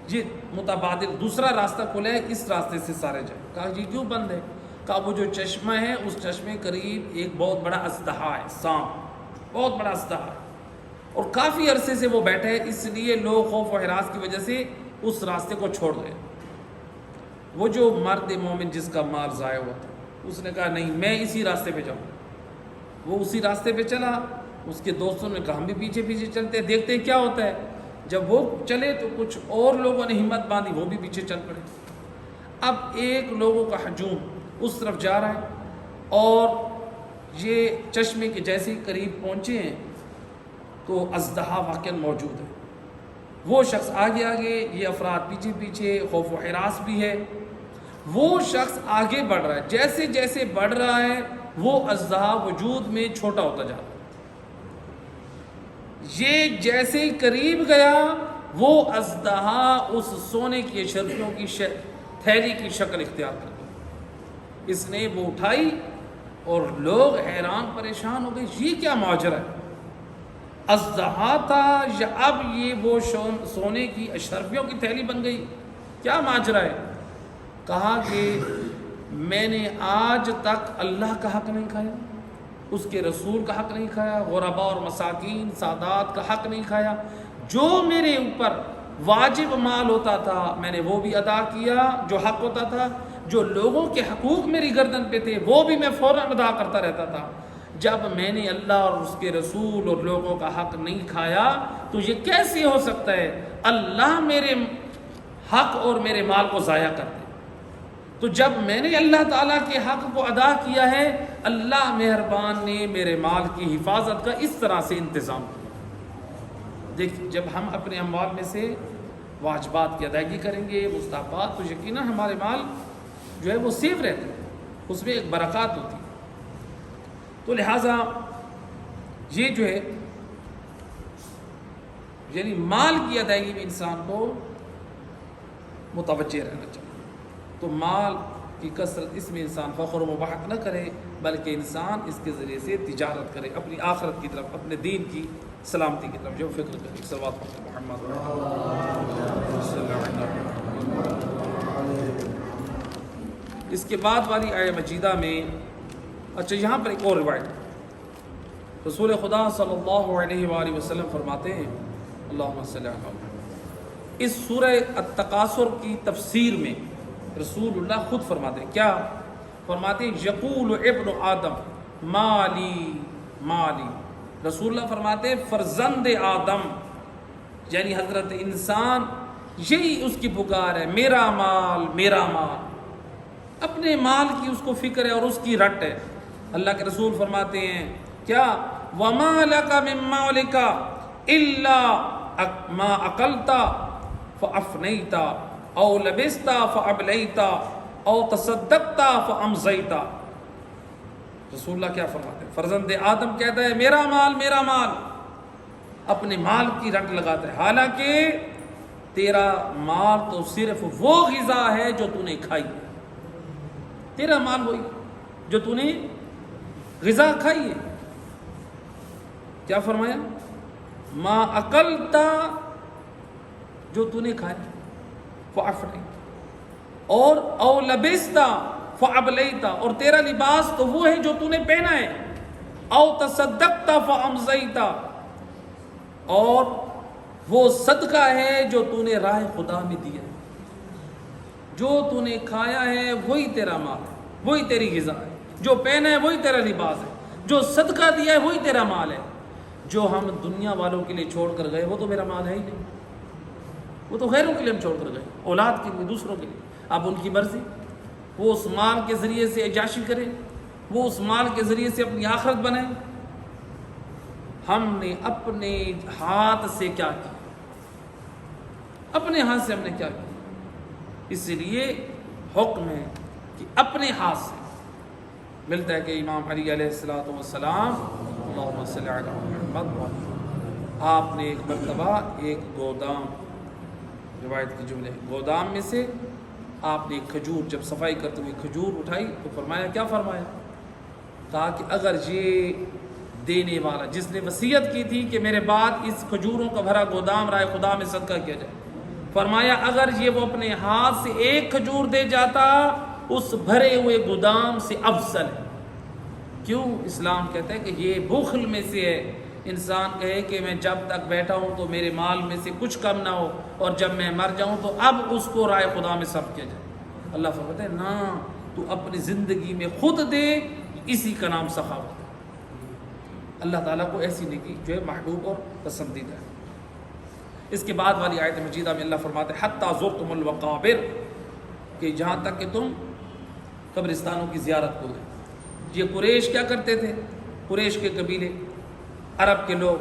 یہ متبادل دوسرا راستہ کھلا ہے, اس راستے سے سارے جائیں. کہا یہ کیوں بند ہے؟ کہا وہ جو چشمہ ہے اس چشمے قریب ایک بہت بڑا اژدہا ہے, سانپ, بہت بڑا اژدہا ہے, اور کافی عرصے سے وہ بیٹھے ہے, اس لیے لوگ خوف و ہراس کی وجہ سے اس راستے کو چھوڑ گئے. وہ جو مرد مومن جس کا مال ضائع ہوا تھا اس نے کہا نہیں میں اسی راستے پہ جاؤں. وہ اسی راستے پہ چلا. اس کے دوستوں نے کہا ہم بھی پیچھے پیچھے چلتے ہیں, دیکھتے ہیں کیا ہوتا ہے. جب وہ چلے تو کچھ اور لوگوں نے ہمت باندھی, وہ بھی پیچھے چل پڑے. اب ایک لوگوں کا ہجوم اس طرف جا رہا ہے اور یہ چشمے کے جیسے قریب پہنچے ہیں تو اژدہا واقعا موجود ہے. وہ شخص آگے آگے, یہ افراد پیچھے پیچھے, خوف و ہراس بھی ہے. وہ شخص آگے بڑھ رہا ہے, جیسے جیسے بڑھ رہا ہے وہ اژدہا وجود میں چھوٹا ہوتا جا رہا ہے. یہ جیسے ہی قریب گیا وہ اژدہا اس سونے کی اشرفیوں کی تھیلی کی شکل اختیار کر گیا. اس نے وہ اٹھائی اور لوگ حیران پریشان ہو گئے, یہ کیا ماجرا ہے؟ اژدہا تھا یا اب یہ وہ سونے کی اشرفیوں کی تھیلی بن گئی, کیا ماجرا ہے؟ کہا کہ میں نے آج تک اللہ کا حق نہیں کھایا, اس کے رسول کا حق نہیں کھایا, غرباء اور مساکین سادات کا حق نہیں کھایا. جو میرے اوپر واجب مال ہوتا تھا میں نے وہ بھی ادا کیا, جو حق ہوتا تھا. جو لوگوں کے حقوق میری گردن پہ تھے وہ بھی میں فوراً ادا کرتا رہتا تھا. جب میں نے اللہ اور اس کے رسول اور لوگوں کا حق نہیں کھایا تو یہ کیسے ہو سکتا ہے اللہ میرے حق اور میرے مال کو ضائع کر دے؟ تو جب میں نے اللہ تعالیٰ کے حق کو ادا کیا ہے, اللہ مہربان نے میرے مال کی حفاظت کا اس طرح سے انتظام کیا. دیکھ, جب ہم اپنے اموال میں سے واجبات کی ادائیگی کریں گے, مستحبات, تو یقیناً ہمارے مال جو ہے وہ سیف رہتے ہیں, اس میں ایک برکات ہوتی ہے. تو لہٰذا یہ جو ہے یعنی مال کی ادائیگی میں انسان کو متوجہ رہنا چاہیے. تو مال کی کثرت اس میں انسان فخر و مباحت نہ کرے بلکہ انسان اس کے ذریعے سے تجارت کرے, اپنی آخرت کی طرف, اپنے دین کی سلامتی کی طرف جو فکر کرے. صلوات محمد. اس کے بعد والی آیہ مجیدہ میں اچھا یہاں پر ایک اور روایت, رسول خدا صلی اللہ علیہ وآلہ وسلم فرماتے ہیں اللہم صلی اللہ علیہ وسلم, اس سورہ التکاثر کی تفسیر میں رسول اللہ خود فرماتے ہیں, کیا فرماتے ہیں؟ یقول ابن آدم مالی مالی. رسول اللہ فرماتے ہیں فرزند آدم یعنی حضرت انسان یہی اس کی پکار ہے, میرا مال میرا مال. اپنے مال کی اس کو فکر ہے اور اس کی رٹ ہے. اللہ کے رسول فرماتے ہیں کیا وَمَا لَكَ مِن مَالِكَ إِلَّا مَا أَكَلْتَ فَأَفْنَيْتَ او لبستا فابلیتا او تصدقتا فامضیتا. رسول اللہ کیا فرماتے ہیں؟ فرزند آدم کہتا ہے میرا مال میرا مال, اپنے مال کی رٹ لگاتا ہے, حالانکہ تیرا مال تو صرف وہ غذا ہے جو تو نے کھائی ہے. تیرا مال وہی جو تو نے غذا کھائیے. کیا فرمایا؟ ما اکلتا، جو تو نے کھایا، فافنیت، اور او لبستا فابلیتا، اور تیرا لباس تو وہ ہے جو تو نے پہنا ہے، او تصدقتا فامضیتا، اور وہ صدقہ ہے جو تو نے راہ خدا میں دیا. جو تو نے کھایا ہے وہی تیرا مال ہے، وہی تیری غذا ہے. جو پہنا ہے وہی تیرا لباس ہے. جو صدقہ دیا ہے وہی تیرا مال ہے. جو ہم دنیا والوں کے لیے چھوڑ کر گئے وہ تو میرا مال ہے ہی نہیں. وہ تو غیروں کے لیے ہم چھوڑ کر گئے، اولاد کے لیے، دوسروں کے لیے. اب ان کی مرضی، وہ اس مال کے ذریعے سے عیاشی کریں، وہ اس مال کے ذریعے سے اپنی آخرت بنائیں. ہم نے اپنے ہاتھ سے کیا کیا؟ اپنے ہاتھ سے ہم نے کیا کیا؟ اس لیے حکم ہے کہ اپنے ہاتھ سے. ملتا ہے کہ امام علی علیہ السلام، اللہم صلی علی محمد، آپ نے ایک مرتبہ ایک گودام، روایت کی جملے، گودام میں سے آپ نے ایک کھجور، جب صفائی کرتے ہوئے کھجور اٹھائی تو فرمایا، کیا فرمایا؟ کہا کہ اگر یہ دینے والا، جس نے وصیت کی تھی کہ میرے بعد اس کھجوروں کا بھرا گودام رائے خدا میں صدقہ کیا جائے، فرمایا اگر یہ وہ اپنے ہاتھ سے ایک کھجور دے جاتا اس بھرے ہوئے گودام سے افضل ہے. کیوں؟ اسلام کہتا ہے کہ یہ بخل میں سے ہے. انسان کہے کہ میں جب تک بیٹھا ہوں تو میرے مال میں سے کچھ کم نہ ہو، اور جب میں مر جاؤں تو اب اس کو رائے خدا میں صرف کیا جائے. اللہ فرماتا ہے نا، تو اپنی زندگی میں خود دے، اسی کا نام سخاوت ہے. اللہ تعالیٰ کو ایسی نیکی جو ہے محبوب اور پسندیدہ ہے. اس کے بعد والی آیت مجیدہ میں اللہ فرماتے ہیں حتی زرتم المقابر، کہ جہاں تک کہ تم قبرستانوں کی زیارت کو گئے. یہ قریش کیا کرتے تھے؟ قریش کے قبیلے، عرب کے لوگ،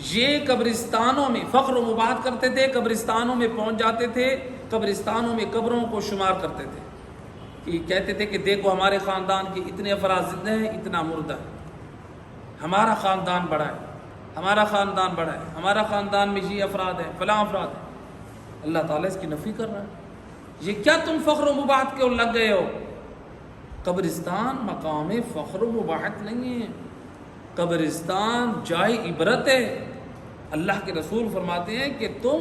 یہ قبرستانوں میں فخر و مباحت کرتے تھے. قبرستانوں میں پہنچ جاتے تھے، قبرستانوں میں قبروں کو شمار کرتے تھے، کہ کہتے تھے کہ دیکھو ہمارے خاندان کے اتنے افراد زندہ ہیں، اتنا مردہ ہے، ہمارا خاندان بڑا ہے، ہمارا خاندان بڑا ہے، ہمارا خاندان میں یہ افراد ہیں، فلاں افراد ہیں. اللہ تعالیٰ اس کی نفی کر رہا ہے. یہ کیا تم فخر و مباحت کے لگ گئے ہو؟ قبرستان مقام فخر و مباحت نہیں ہے، قبرستان جائے عبرت ہے. اللہ کے رسول فرماتے ہیں کہ تم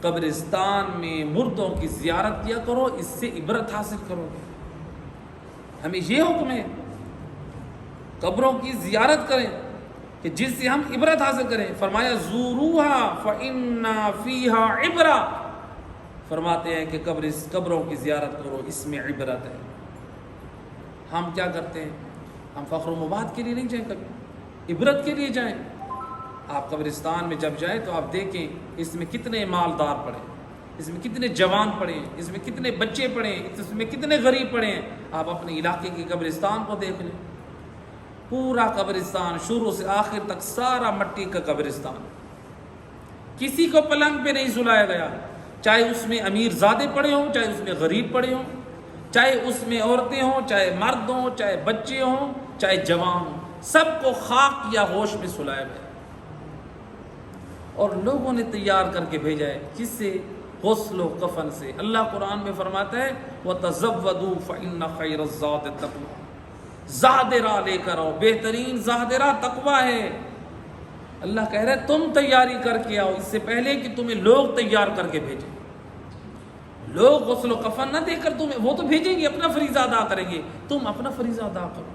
قبرستان میں مردوں کی زیارت کیا کرو، اس سے عبرت حاصل کرو گے. ہمیں یہ حکم ہے قبروں کی زیارت کریں کہ جس سے ہم عبرت حاصل کریں. فرمایا زوروہا فإن فیہا عبرہ، فرماتے ہیں کہ قبروں کی زیارت کرو، اس میں عبرت ہے. ہم کیا کرتے ہیں؟ ہم فخر و مباحت کے لیے نہیں جائیں، کبھی عبرت کے لیے جائیں. آپ قبرستان میں جب جائیں تو آپ دیکھیں اس میں کتنے مالدار پڑے، اس میں کتنے جوان پڑے ہیں، اس میں کتنے بچے پڑے ہیں، اس میں کتنے غریب پڑے ہیں. آپ اپنے علاقے کے قبرستان کو دیکھ لیں، پورا قبرستان شروع سے آخر تک سارا مٹی کا قبرستان. کسی کو پلنگ پہ نہیں سلایا گیا، چاہے اس میں امیر زادے پڑے ہوں، چاہے اس میں غریب پڑے ہوں، چاہے اس میں عورتیں ہوں، چاہے مرد ہوں، چاہے بچے ہوں، چاہے جوان ہوں، سب کو خاک یا ہوش میں سلایا گیا. اور لوگوں نے تیار کر کے بھیجا ہے، کس سے؟ غسل و کفن سے. اللہ قرآن میں فرماتا ہے وَتَزَوَّدُوا فَإِنَّ خَيْرَ الزَّادِ التَّقْوَىٰ، زاد راہ لے کر آؤ، بہترین زاد راہ تقویٰ ہے. اللہ کہہ رہا ہے تم تیاری کر کے آؤ، اس سے پہلے کہ تمہیں لوگ تیار کر کے بھیجیں. لوگ غسل و کفن نہ دے کر تمہیں، وہ تو بھیجیں گے، اپنا فریضہ ادا کریں گے، تم اپنا فریضہ ادا کرو،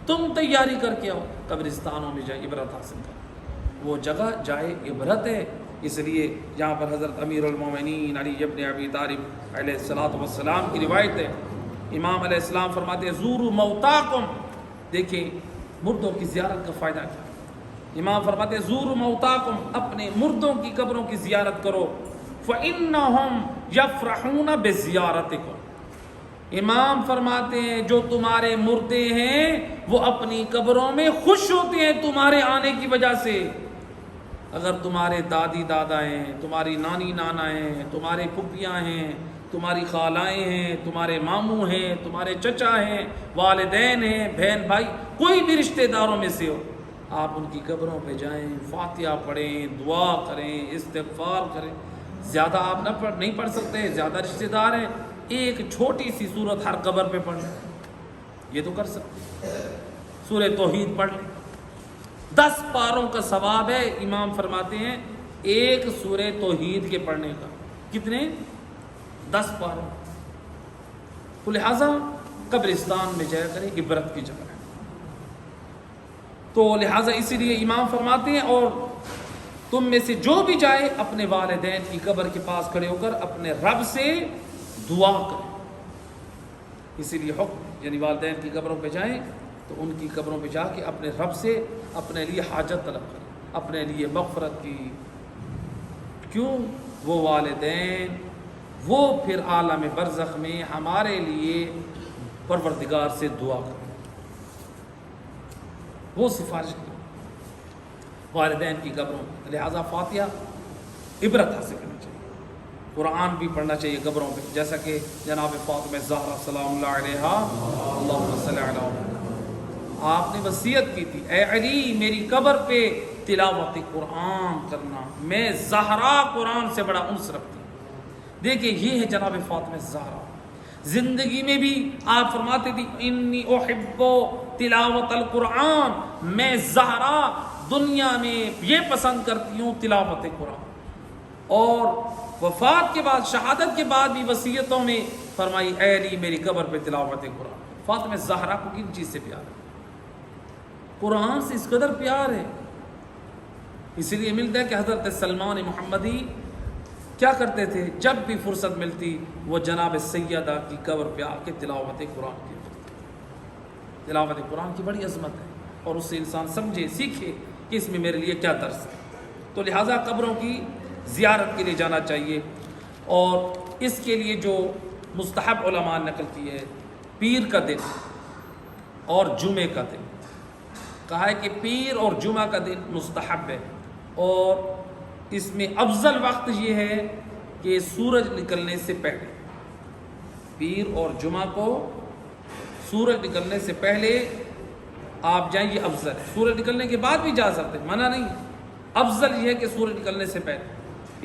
تم تیاری کر کے آؤ. قبرستانوں میں جائے عبرت حاصل کرو، وہ جگہ جائے عبرت ہے. اس لیے یہاں پر حضرت امیر المومنین علی ابن ابی طالب علیہ السلام کی روایت ہے. امام علیہ السلام فرماتے ہیں زوروا موتاکم، دیکھیں مردوں کی زیارت کا فائدہ کیا. امام فرماتے ہیں زوروا موتاکم، اپنے مردوں کی قبروں کی زیارت کرو. فَإِنَّهُمْ يَفْرَحُونَ بِزِيَارَتِكُمْ، امام فرماتے ہیں جو تمہارے مردے ہیں وہ اپنی قبروں میں خوش ہوتے ہیں تمہارے آنے کی وجہ سے. اگر تمہارے دادی دادا ہیں، تمہاری نانی نانا ہیں، تمہارے پھپھیاں ہیں، تمہاری خالائیں ہیں، تمہارے ماموں ہیں، تمہارے چچا ہیں، والدین ہیں، بہن بھائی، کوئی بھی رشتہ داروں میں سے ہو، آپ ان کی قبروں پہ جائیں، فاتحہ پڑھیں، دعا کریں، استغفار کریں. زیادہ آپ نہیں پڑھ سکتے، زیادہ رشتہ دار ہیں، ایک چھوٹی سی سورت ہر قبر پہ پڑھ لیں. یہ تو کر سکتے، سورہ توحید پڑھ لیں، 10 پاروں کا ثواب ہے، امام فرماتے ہیں ایک سورہ توحید کے پڑھنے کا، کتنے؟ 10 پاروں۔ تو لہٰذا قبرستان میں جایا کریں، عبرت کی جگہ ہے۔ تو لہٰذا اسی لیے امام فرماتے ہیں اور تم میں سے جو بھی جائے اپنے والدین کی قبر کے پاس کھڑے ہو کر اپنے رب سے دعا کرے۔ اسی لیے حکم، یعنی والدین کی قبروں پہ جائیں تو ان کی قبروں پہ جا کے اپنے رب سے اپنے لیے حاجت طلب کریں، اپنے لیے مغفرت کی۔ کیوں؟ وہ والدین وہ پھر عالم برزخ میں ہمارے لیے پروردگار سے دعا کریں، وہ سفارش کریں والدین کی قبروں۔ لہٰذا فاتحہ عبرت حاصل کرنی چاہیے، قرآن بھی پڑھنا چاہیے قبروں پہ، جیسا کہ جناب فاطمہ زہرا سلام اللہ علیہا اللہم صلی علی محمد، آپ نے وصیت کی تھی، اے علی میری قبر پہ تلاوت قرآن کرنا، میں زہرا قرآن سے بڑا انس رکھتی ہوں۔ دیکھیں یہ ہے جناب فاطمہ زہرا، زندگی میں بھی آپ فرماتے تھی انی احب تلاوت القرآن، میں زہرا دنیا میں یہ پسند کرتی ہوں تلاوت قرآن۔ اور وفات کے بعد، شہادت کے بعد بھی وصیتوں میں فرمائی اے علی میری قبر پہ تلاوت قرآن۔ فاطمہ زہرا کو کن چیز سے پیار ہے؟ قرآن سے اس قدر پیار ہے، اسی لیے ملتا ہے کہ حضرت سلمان محمدی کیا کرتے تھے، جب بھی فرصت ملتی وہ جناب سیدہ کی قبر پہ آ کے تلاوت قرآن کی۔ تلاوت قرآن کی بڑی عظمت ہے اور اس سے انسان سمجھے سیکھے کہ اس میں میرے لیے کیا درس ہے۔ تو لہٰذا قبروں کی زیارت کے لیے جانا چاہیے، اور اس کے لیے جو مستحب علماء نے نقل کی ہے، پیر کا دن اور جمعے کا دن، کہا ہے کہ پیر اور جمعہ کا دن مستحب ہے، اور اس میں افضل وقت یہ ہے کہ سورج نکلنے سے پہلے، پیر اور جمعہ کو سورج نکلنے سے پہلے آپ جائیں، یہ افضل ہے۔ سورج نکلنے کے بعد بھی جا سکتے، منع نہیں، افضل یہ ہے کہ سورج نکلنے سے پہلے۔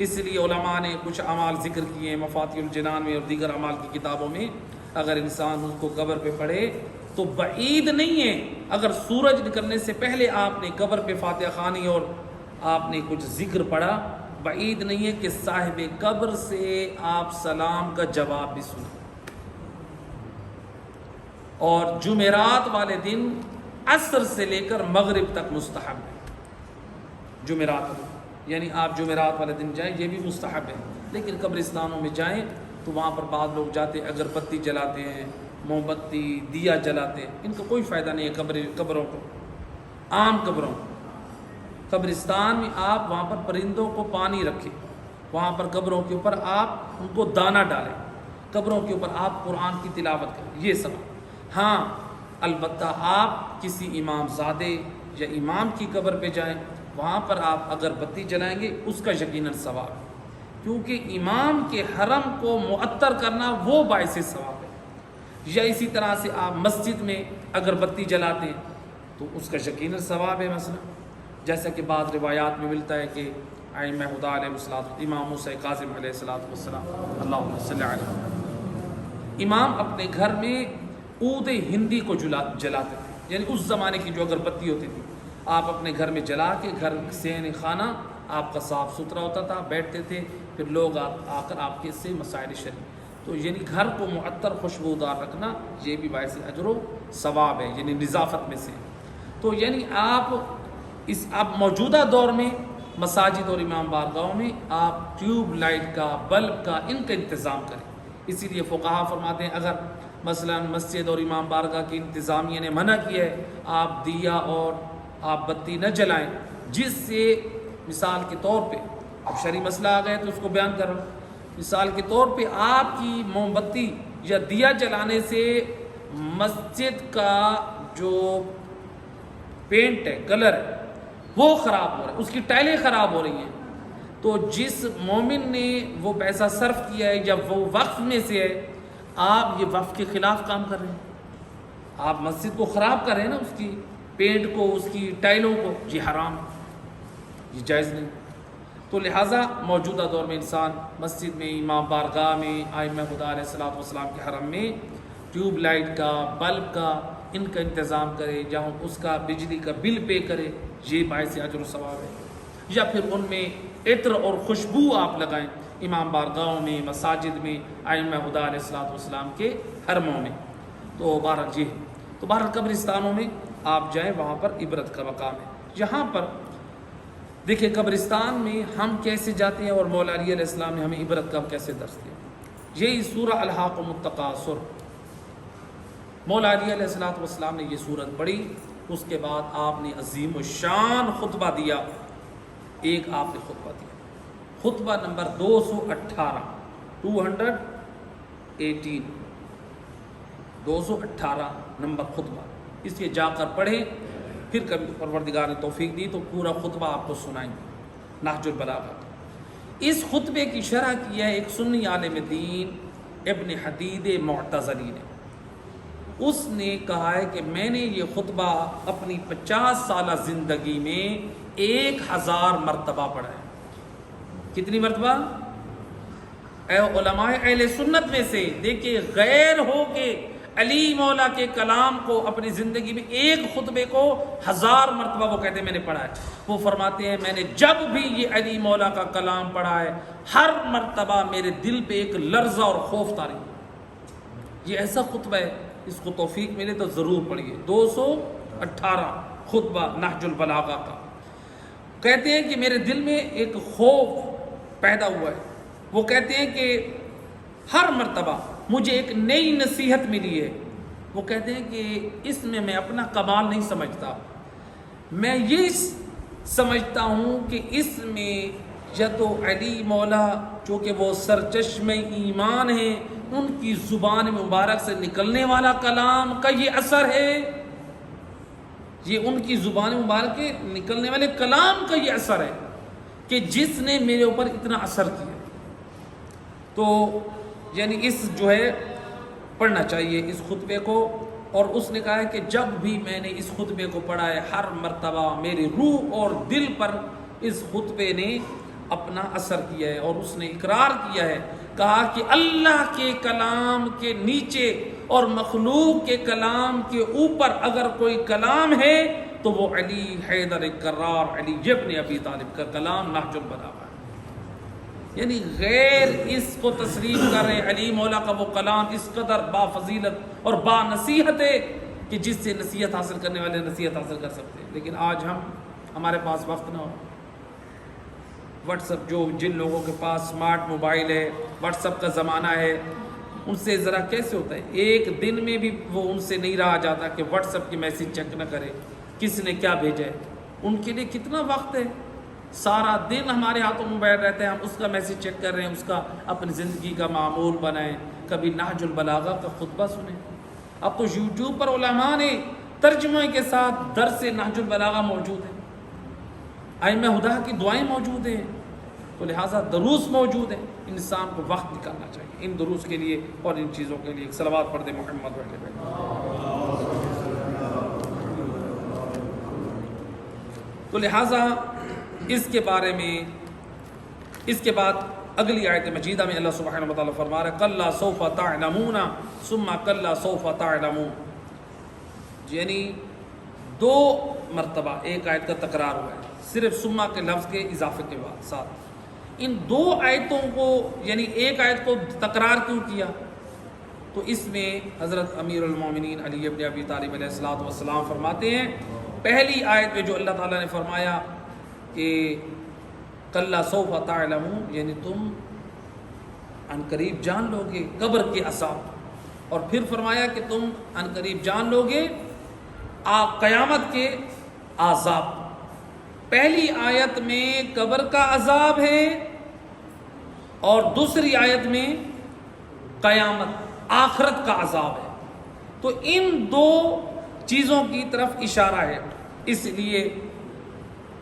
اس لیے علماء نے کچھ اعمال ذکر کیے ہیں مفاتیح الجنان میں اور دیگر اعمال کی کتابوں میں، اگر انسان اس کو قبر پہ پڑھے تو بعید نہیں ہے، اگر سورج نکلنے سے پہلے آپ نے قبر پہ فاتحہ خوانی اور آپ نے کچھ ذکر پڑھا، بعید نہیں ہے کہ صاحب قبر سے آپ سلام کا جواب بھی سنیں۔ اور جمعرات والے دن عصر سے لے کر مغرب تک مستحب ہے، جمعرات یعنی آپ جمعرات والے دن جائیں، یہ بھی مستحب ہے۔ لیکن قبرستانوں میں جائیں تو وہاں پر بعض لوگ جاتے اگربتی جلاتے ہیں، موم بتی، دیا جلاتے ہیں، ان کا کوئی فائدہ نہیں ہے قبروں کو، عام قبروں کو۔ قبرستان میں آپ وہاں پر پرندوں کو پانی رکھیں، وہاں پر قبروں کے اوپر آپ ان کو دانہ ڈالیں، قبروں کے اوپر آپ قرآن کی تلاوت کریں، یہ سب۔ ہاں البتہ آپ کسی امام زادے یا امام کی قبر پہ جائیں، وہاں پر آپ اگر بتی جلائیں گے اس کا یقیناً ثواب ہے، کیونکہ امام کے حرم کو معطر کرنا وہ باعث ثواب ہے۔ یا اسی طرح سے آپ مسجد میں اگر بتی جلاتے ہیں تو اس کا یقیناً ثواب ہے، مثلا جیسا کہ بعض روایات میں ملتا ہے کہ ائمہ خدا علیہ الصلوۃ، امام موسیٰ کاظم علیہ السلام اللہم صلی علیہ، امام اپنے گھر میں عود ہندی کو جلاتے تھے، یعنی اس زمانے کی جو اگربتی ہوتی تھی، آپ اپنے گھر میں جلا کے، گھر صحن خانہ آپ کا صاف ستھرا ہوتا تھا، بیٹھتے تھے، پھر لوگ آ کر آپ کے سے مسائل شریع، تو یعنی گھر کو معطر خوشبودار رکھنا یہ بھی باعث اجر و ثواب ہے، یعنی نظافت میں سے۔ تو یعنی آپ اب موجودہ دور میں مساجد اور امام بارگاہوں میں آپ ٹیوب لائٹ کا، بلب کا، ان کا انتظام کریں۔ اسی لیے فقہا فرماتے ہیں اگر مثلا مسجد اور امام بارگاہ کی انتظامیہ نے منع کیا ہے آپ دیا اور آپ بتی نہ جلائیں، جس سے مثال کے طور پہ، اب شرعی مسئلہ آ گیا تو اس کو بیان کر رہا ہوں، مثال کے طور پہ آپ کی موم بتی یا دیا جلانے سے مسجد کا جو پینٹ ہے، کلر ہے، وہ خراب ہو رہا ہے، اس کی ٹائلیں خراب ہو رہی ہیں، تو جس مومن نے وہ پیسہ صرف کیا ہے یا وہ وقف میں سے ہے، آپ یہ وقف کے خلاف کام کر رہے ہیں، آپ مسجد کو خراب کر رہے ہیں نا، اس کی پینٹ کو، اس کی ٹائلوں کو، یہ حرام، یہ جائز نہیں۔ تو لہٰذا موجودہ دور میں انسان مسجد میں، امام بارگاہ میں، ائمہ خدا علیہ الصلوۃ والسلام کے حرم میں ٹیوب لائٹ کا، بلب کا ان کا انتظام کرے، جہاں اس کا بجلی کا بل پے کرے، یہ باعث اجر و ثواب ہے۔ یا پھر ان میں عطر اور خوشبو آپ لگائیں، امام بارگاہوں میں، مساجد میں، ائمہ خدا علیہ الصلوۃ والسلام کے حرموں میں۔ تو بہرحال قبرستانوں میں آپ جائیں، وہاں پر عبرت کا مقام ہے۔ یہاں پر دیکھیں قبرستان میں ہم کیسے جاتے ہیں، اور مولا علی علیہ السلام نے ہمیں عبرت کا کیسے درس دیا۔ یہی سورہ الحاقم التکاثر، مولا علی علیہ السلام نے یہ سورت پڑھی، اس کے بعد آپ نے عظیم الشان خطبہ دیا۔ ایک آپ نے خطبہ دیا، خطبہ نمبر 218 نمبر خطبہ، اس کے جا کر پڑھیں، پھر کبھی پروردگار نے توفیق دی تو پورا خطبہ آپ کو سنائیں گے، نہج البلاغہ۔ اس خطبے کی شرح کی ہے ایک سنی عالم دین ابن حدید معتزلی نے۔ اس نے کہا ہے کہ میں نے یہ خطبہ اپنی 50 سالہ زندگی میں 1000 مرتبہ پڑھا ہے۔ کتنی مرتبہ؟ اے علماء اہل سنت میں سے دیکھیے، غیر ہو کہ علی مولا کے کلام کو اپنی زندگی میں ایک خطبے کو 1000 مرتبہ وہ کہتے ہیں میں نے پڑھا ہے۔ وہ فرماتے ہیں میں نے جب بھی یہ علی مولا کا کلام پڑھا ہے، ہر مرتبہ میرے دل پہ ایک لرزہ اور خوف طاری۔ یہ ایسا خطبہ ہے، اس کو توفیق ملے تو ضرور پڑھیے۔ 218 خطبہ نہج البلاغہ کا۔ کہتے ہیں کہ میرے دل میں ایک خوف پیدا ہوا ہے۔ وہ کہتے ہیں کہ ہر مرتبہ مجھے ایک نئی نصیحت ملی ہے۔ وہ کہتے ہیں کہ اس میں اپنا کمال نہیں سمجھتا، میں یہ سمجھتا ہوں کہ اس میں یا تو علی مولا چونکہ وہ سرچشمہ ایمان ہیں، ان کی زبان مبارک سے نکلنے والا کلام کا یہ اثر ہے، یہ ان کی زبان مبارک کے نکلنے والے کلام کا یہ اثر ہے کہ جس نے میرے اوپر اتنا اثر کیا۔ تو یعنی اس جو ہے پڑھنا چاہیے اس خطبے کو۔ اور اس نے کہا ہے کہ جب بھی میں نے اس خطبے کو پڑھا ہے، ہر مرتبہ میری روح اور دل پر اس خطبے نے اپنا اثر کیا ہے، اور اس نے اقرار کیا ہے، کہا کہ اللہ کے کلام کے نیچے اور مخلوق کے کلام کے اوپر اگر کوئی کلام ہے تو وہ علی حیدر کرار علی ابن ابی طالب کا کلام نہج البلاغہ ہے۔ یعنی غیر اس کو تسلیم کر رہے علی مولا کا وہ کلام اس قدر با فضیلت اور با نصیحت ہے کہ جس سے نصیحت حاصل کرنے والے نصیحت حاصل کر سکتے ہیں۔ لیکن آج ہمارے پاس وقت نہ ہو، واٹس ایپ، جن لوگوں کے پاس اسمارٹ موبائل ہے، واٹس ایپ کا زمانہ ہے، ان سے ذرا کیسے ہوتا ہے، ایک دن میں بھی وہ ان سے نہیں رہا جاتا کہ واٹس ایپ کی میسیج چیک نہ کرے کس نے کیا بھیجا ہے۔ ان کے لیے کتنا وقت ہے، سارا دن ہمارے ہاتھوں میں بیٹھ رہتے ہیں، ہم اس کا میسیج چیک کر رہے ہیں، اس کا اپنی زندگی کا معمول بنائیں، کبھی نہج البلاغہ کا خطبہ سنیں۔ اب تو یوٹیوب پر علماء نے ترجمے کے ساتھ درس نہج البلاغہ موجود ہے، ائمہ خدا کی دعائیں موجود ہیں، تو لہٰذا دروس موجود ہیں۔ انسان کو وقت نکالنا چاہیے ان دروس کے لیے اور ان چیزوں کے لیے۔ صلوات پڑھ دیں محمد و علیہ وسلم۔ تو لہٰذا اس کے بارے میں، اس کے بعد اگلی آیت مجیدہ میں اللہ سبحانہ و تعالیٰ فرما رہا ہے کلا سوف تعلمون ثم کلا سوف تعلمون، یعنی 2 مرتبہ ایک آیت کا تکرار ہوا ہے، صرف ثم کے لفظ کے اضافے کے ساتھ۔ ان 2 آیتوں کو یعنی ایک آیت کو تکرار کیوں کیا؟ تو اس میں حضرت امیر المومنین علی ابن ابی طالب علیہ الصلوۃ والسلام فرماتے ہیں، پہلی آیت میں جو اللہ تعالیٰ نے فرمایا کہ کلا سوف تعلمون، یعنی تم ان قریب جان لو گے قبر کے عذاب، اور پھر فرمایا کہ تم ان قریب جان لو گے قیامت کے عذاب۔ پہلی آیت میں قبر کا عذاب ہے اور دوسری آیت میں قیامت آخرت کا عذاب ہے، تو ان 2 چیزوں کی طرف اشارہ ہے۔ اس لیے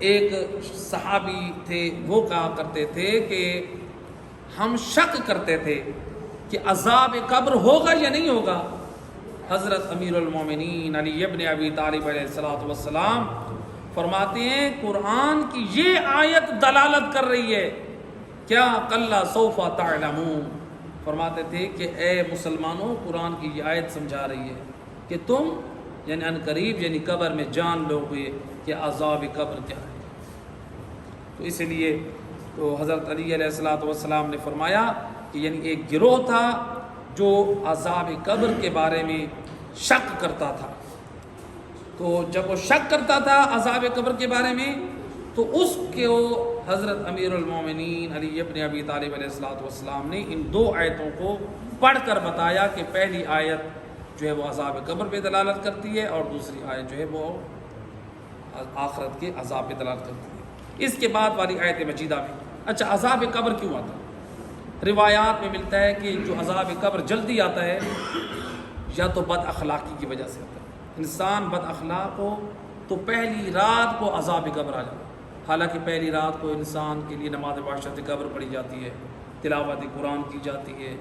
ایک صحابی تھے، وہ کہا کرتے تھے کہ ہم شک کرتے تھے کہ عذاب قبر ہوگا یا نہیں ہوگا۔ حضرت امیر المومنین علی ابن ابی طالب علیہ الصلوۃ والسلام فرماتے ہیں قرآن کی یہ آیت دلالت کر رہی ہے، کیا کلا سوف تعلمون، فرماتے تھے کہ اے مسلمانوں قرآن کی یہ آیت سمجھا رہی ہے کہ تم یعنی ان قریب یعنی قبر میں جان لو گے کہ عذاب قبر کیا ہے۔ تو اس لیے تو حضرت علی علیہ السلام نے فرمایا کہ یعنی ایک گروہ تھا جو عذاب قبر کے بارے میں شک کرتا تھا، تو جب وہ شک کرتا تھا عذاب قبر کے بارے میں تو اس کو حضرت امیر المومنین علی ابن ابی طالب علیہ السلام نے ان دو آیتوں کو پڑھ کر بتایا کہ پہلی آیت جو ہے وہ عذاب قبر پہ دلالت کرتی ہے اور دوسری آیت جو ہے وہ آخرت کے عذاب پہ دلالت کرتی ہے۔ اس کے بعد والی آیت مجیدہ میں اچھا عذاب قبر کیوں آتا ہے؟ روایات میں ملتا ہے کہ جو عذاب قبر جلدی آتا ہے یا تو بد اخلاقی کی وجہ سے آتا ہے، انسان بد اخلاق ہو تو پہلی رات کو عذاب قبر آ جاتا ہے، حالانکہ پہلی رات کو انسان کے لیے نماز باشرت قبر پڑھی جاتی ہے، تلاوت قرآن کی جاتی ہے،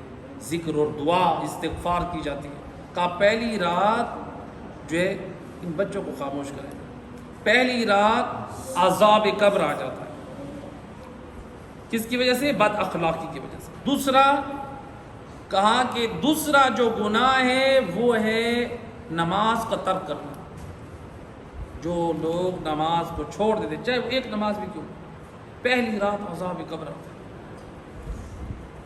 ذکر اور دعا استغفار کی جاتی ہے۔ کہا پہلی رات جو ہے ان بچوں کو خاموش کریں، پہلی رات عذاب قبر آ جاتا ہے، کس کی وجہ سے؟ بد اخلاقی کی وجہ سے۔ دوسرا کہا کہ دوسرا جو گناہ ہے وہ ہے نماز کا ترک کرنا، جو لوگ نماز کو چھوڑ دیتے چاہے وہ ایک نماز بھی کیوں، پہلی رات عذاب قبر آتا ہے۔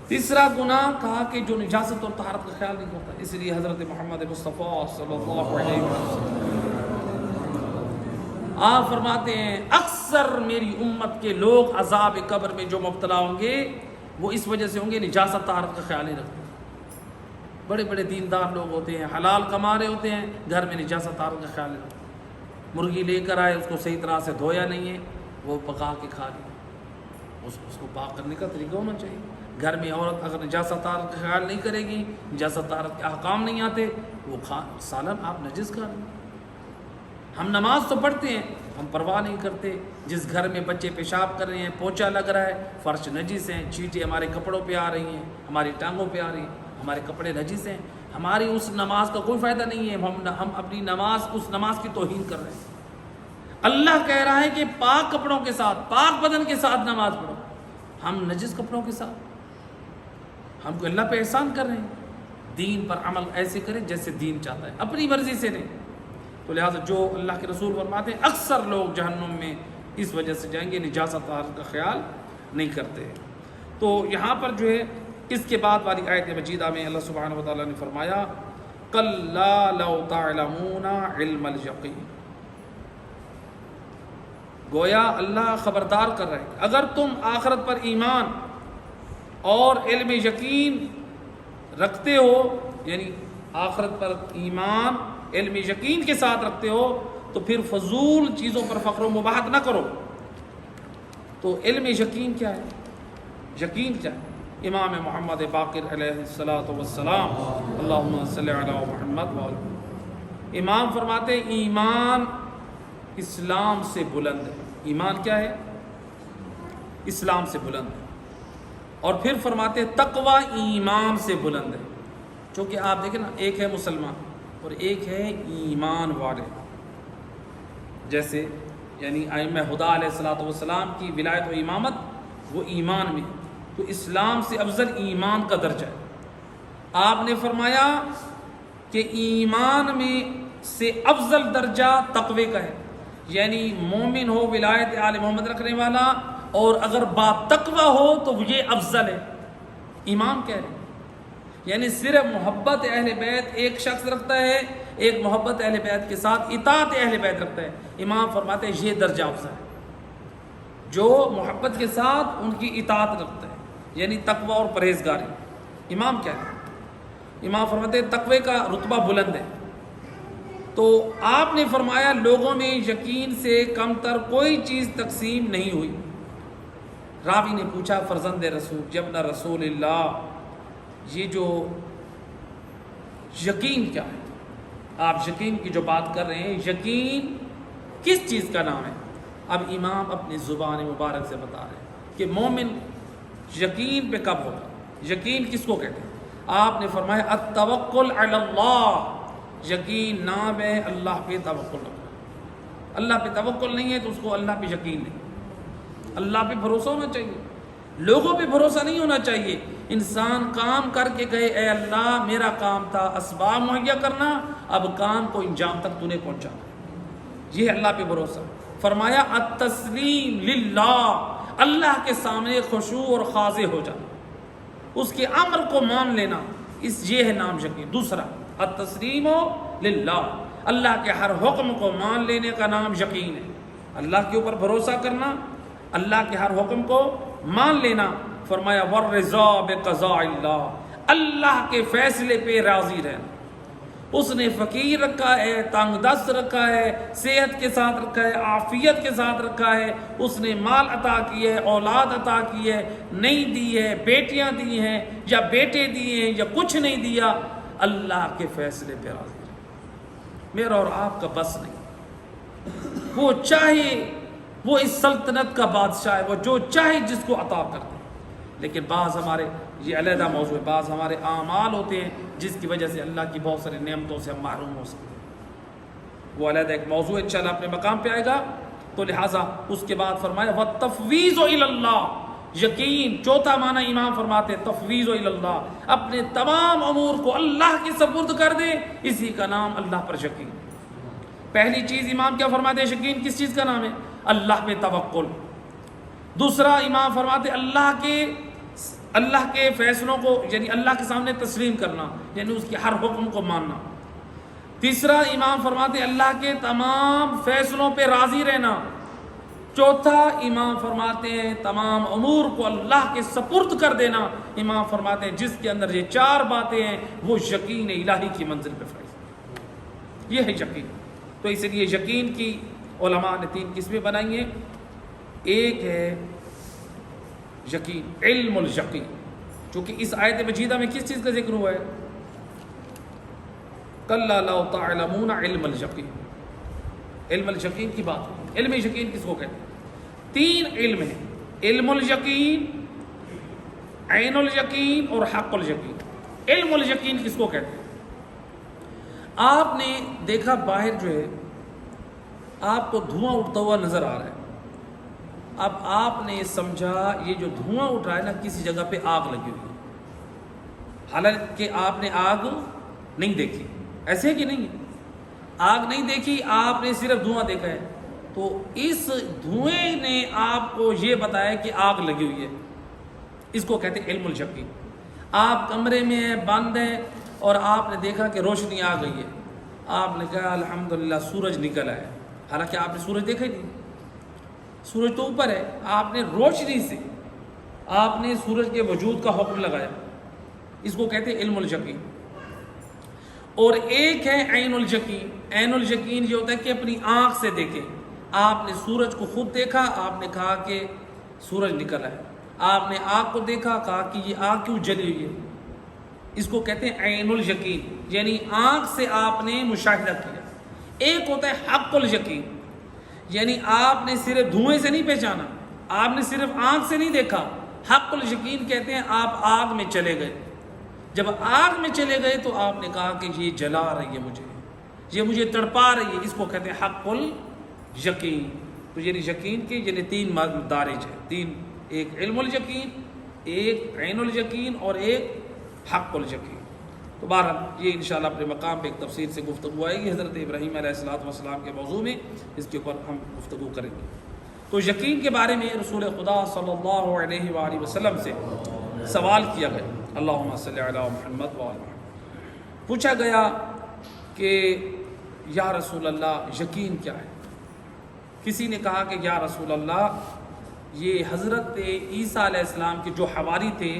تیسرا گناہ کہا کہ جو نجاست اور طہارت کا خیال نہیں کرتا، اس لیے حضرت محمد مصطفیٰ صلی اللہ علیہ وسلم آپ فرماتے ہیں اکثر میری امت کے لوگ عذاب قبر میں جو مبتلا ہوں گے وہ اس وجہ سے ہوں گے نجاست طہارت کا خیال نہیں رکھتے۔ بڑے بڑے دیندار لوگ ہوتے ہیں، حلال کما رہے ہوتے ہیں، گھر میں نجاست طہارت کا خیال نہیں رکھتے، مرغی لے کر آئے اس کو صحیح طرح سے دھویا نہیں ہے وہ پکا کے کھا لی، اس کو پاک کرنے کا طریقہ ہونا چاہیے۔ گھر میں عورت اگر نجاست طہارت کا خیال نہیں کرے گی، نجاست طہارت کے احکام نہیں آتے، وہ سالن آپ نجس کھا لیں۔ ہم نماز تو پڑھتے ہیں، ہم پرواہ نہیں کرتے، جس گھر میں بچے پیشاب کر رہے ہیں، پوچھا لگ رہا ہے، فرش نجس ہیں، چیٹیں ہمارے کپڑوں پہ آ رہی ہیں، ہماری ٹانگوں پہ آ رہی ہیں، ہمارے کپڑے نجس ہیں، ہماری اس نماز کا کوئی فائدہ نہیں ہے، ہم اپنی نماز اس نماز کی توہین کر رہے ہیں۔ اللہ کہہ رہا ہے کہ پاک کپڑوں کے ساتھ، پاک بدن کے ساتھ نماز پڑھو، ہم نجس کپڑوں کے ساتھ، ہم کو اللہ پہ احسان کر رہے ہیں۔ دین پر عمل ایسے کریں جیسے دین چاہتا ہے، اپنی مرضی سے نہیں۔ تو لہٰذا جو اللہ کے رسول فرماتے ہیں اکثر لوگ جہنم میں اس وجہ سے جائیں گے، نجاست طہارت کا خیال نہیں کرتے۔ تو یہاں پر جو ہے اس کے بعد والی آیت مجیدہ میں اللہ سبحانہ و تعالیٰ نے فرمایا کَلَّا لَوْ تَعْلَمُونَ عِلْمَ الْيَقِينِ، گویا اللہ خبردار کر رہے ہیں اگر تم آخرت پر ایمان اور علم یقین رکھتے ہو، یعنی آخرت پر ایمان علم یقین کے ساتھ رکھتے ہو تو پھر فضول چیزوں پر فخر و مباحت نہ کرو۔ تو علم یقین کیا ہے؟ یقین کیا ہے؟ امام محمد باقر علیہ السلام اللہم صلی علی محمد وآلہ، امام فرماتے ہیں ایمان اسلام سے بلند ہے۔ ایمان کیا ہے؟ اسلام سے بلند ہے۔ اور پھر فرماتے ہیں تقوی ایمان سے بلند ہے، چونکہ آپ دیکھیں نا ایک ہے مسلمان اور ایک ہے ایمان والے، جیسے یعنی ائمہ خدا علیہ السلام کی ولایت و امامت وہ ایمان میں، تو اسلام سے افضل ایمان کا درجہ ہے۔ آپ نے فرمایا کہ ایمان میں سے افضل درجہ تقوی کا ہے، یعنی مومن ہو ولایت آل محمد رکھنے والا اور اگر با تقوی ہو تو یہ افضل ہے۔ ایمان کہہ رہے ہیں یعنی صرف محبت اہل بیت ایک شخص رکھتا ہے، ایک محبت اہل بیت کے ساتھ اطاعت اہل بیت رکھتا ہے، امام فرماتے ہیں یہ درجہ افضل ہے، جو محبت کے ساتھ ان کی اطاعت رکھتا ہے یعنی تقوی اور پرہیزگاری۔ امام کیا ہے؟ امام فرماتے ہیں تقوی کا رتبہ بلند ہے۔ تو آپ نے فرمایا لوگوں میں یقین سے کم تر کوئی چیز تقسیم نہیں ہوئی۔ راوی نے پوچھا فرزند رسول جبنا رسول اللہ، یہ جو یقین کیا ہے؟ آپ یقین کی جو بات کر رہے ہیں، یقین کس چیز کا نام ہے؟ اب امام اپنی زبان مبارک سے بتا رہے ہیں کہ مومن یقین پہ کب ہوگا، یقین کس کو کہتے ہیں؟ آپ نے فرمایا التوکل علی اللہ، یقین نام ہے اللہ پہ توکل رکھنا۔ اللہ پہ توکل نہیں ہے تو اس کو اللہ پہ یقین نہیں، اللہ پہ بھروسہ ہونا چاہیے۔ لوگوں پہ بھروسہ نہیں ہونا چاہیے. انسان کام کر کے کہے اے اللہ میرا کام تھا اسباب مہیا کرنا، اب کام کو انجام تک تو نے پہنچانا. یہ ہے اللہ پہ بھروسہ. فرمایا التسلیم للہ، اللہ کے سامنے خشوع اور خاضع ہو جانا، اس کے امر کو مان لینا، یہ ہے نام یقین. دوسرا التسلیم للہ، اللہ کے ہر حکم کو مان لینے کا نام یقین ہے. اللہ کے اوپر بھروسہ کرنا، اللہ کے ہر حکم کو مان لینا. فرمایا والرضا بقضاء اللہ، اللہ کے فیصلے پہ راضی رہنا. اس نے فقیر رکھا ہے، تنگ دست رکھا ہے، صحت کے ساتھ رکھا ہے، عافیت کے ساتھ رکھا ہے، اس نے مال عطا کی ہے، اولاد عطا کی ہے، نہیں دی ہے، بیٹیاں دی ہیں یا بیٹے دیے ہیں یا کچھ نہیں دیا، اللہ کے فیصلے پہ راضی رہنا. میرا اور آپ کا بس نہیں. وہ چاہے وہ اس سلطنت کا بادشاہ ہے، وہ جو چاہے جس کو عطا کر دے. لیکن بعض ہمارے یہ علیحدہ موضوع ہے، بعض ہمارے اعمال ہوتے ہیں جس کی وجہ سے اللہ کی بہت ساری نعمتوں سے ہم محروم ہو سکتے ہیں. وہ علیحدہ ایک موضوع ہے، انشاءاللہ اپنے مقام پہ آئے گا. تو لہٰذا اس کے بعد فرمایا وَالتَّفْوِيضُ إِلَى اللَّهِ، یقین. چوتھا معنی امام فرماتے ہیں تفویض إِلَى اللَّهِ، اپنے تمام امور کو اللہ کے سپرد کر دے، اسی کا نام اللہ پر یقین. پہلی چیز امام کیا فرماتے ہیں؟ یقین کس چیز کا نام ہے؟ اللہ پہ توکل. دوسرا امام فرماتے اللہ کے فیصلوں کو یعنی اللہ کے سامنے تسلیم کرنا، یعنی اس کے ہر حکم کو ماننا. تیسرا امام فرماتے اللہ کے تمام فیصلوں پہ راضی رہنا. چوتھا امام فرماتے ہیں تمام امور کو اللہ کے سپرد کر دینا. امام فرماتے ہیں جس کے اندر یہ چار باتیں ہیں وہ یقین الہی کی منزل پہ فائز. یہ ہے یقین. تو اس لیے یقین کی علماء نے 3 قسمیں بنائی ہیں. ایک ہے یقین علم الیقین، چونکہ اس آیت مجیدہ میں کس چیز کا ذکر ہوا ہے؟ کلا لو تعلمون علم الیقین. علم الیقین کی بات. علم یقین کس کو کہتے ہیں؟ 3 علم ہیں، علم الیقین، عین الیقین اور حق الیقین. علم الیقین کس کو کہتے ہیں؟ آپ نے دیکھا باہر جو ہے آپ کو دھواں اٹھتا ہوا نظر آ رہا ہے. اب آپ نے سمجھا یہ جو دھواں اٹھ رہا ہے نا کسی جگہ پہ آگ لگی ہوئی ہے، حالانکہ آپ نے آگ نہیں دیکھی. ایسے ہے کہ نہیں ہے؟ آگ نہیں دیکھی، آپ نے صرف دھواں دیکھا ہے. تو اس دھوئیں نے آپ کو یہ بتایا کہ آگ لگی ہوئی ہے. اس کو کہتے ہیں علم الیقین. آپ کمرے میں ہیں، بند ہیں، اور آپ نے دیکھا کہ روشنی آ گئی ہے. آپ نے کہا الحمدللہ سورج نکل آیا، حالانکہ آپ نے سورج دیکھا ہی نہیں. سورج تو اوپر ہے، آپ نے روشنی سے آپ نے سورج کے وجود کا حکم لگایا. اس کو کہتے ہیں علم الیقین. اور ایک ہے عین الیقین. عین الیقین یہ ہوتا ہے کہ اپنی آنکھ سے دیکھیں. آپ نے سورج کو خود دیکھا، آپ نے کہا کہ سورج نکل آیا. آپ نے آگ کو دیکھا، کہا کہ یہ آگ کیوں جلی ہوئی ہے. اس کو کہتے ہیں عین الیقین، یعنی آنکھ سے آپ نے مشاہدہ کیا. ایک ہوتا ہے حق الیقین، یعنی آپ نے صرف دھوئیں سے نہیں پہچانا، آپ نے صرف آنکھ سے نہیں دیکھا. حق الیقین کہتے ہیں آپ آگ میں چلے گئے. جب آگ میں چلے گئے تو آپ نے کہا کہ یہ جلا رہی ہے مجھے، یہ مجھے تڑپا رہی ہے. اس کو کہتے ہیں حق الیقین. تو یعنی یقین کے یعنی 3 مدارج ہیں، 3. ایک علم الیقین، ایک عین الیقین اور ایک حق الیقین. تو بہرحال یہ انشاءاللہ اپنے مقام پہ ایک تفصیل سے گفتگو آئے گی حضرت ابراہیم علیہ السلام کے موضوع میں، اس کے اوپر ہم گفتگو کریں گے. تو یقین کے بارے میں رسول خدا صلی اللہ علیہ وآلہ وسلم سے سوال کیا گیا، اللہم صلی علی محمد وآلہ محمد. پوچھا گیا کہ یا رسول اللہ یقین کیا ہے؟ کسی نے کہا کہ یا رسول اللہ یہ حضرت عیسیٰ علیہ السلام کے جو حواری تھے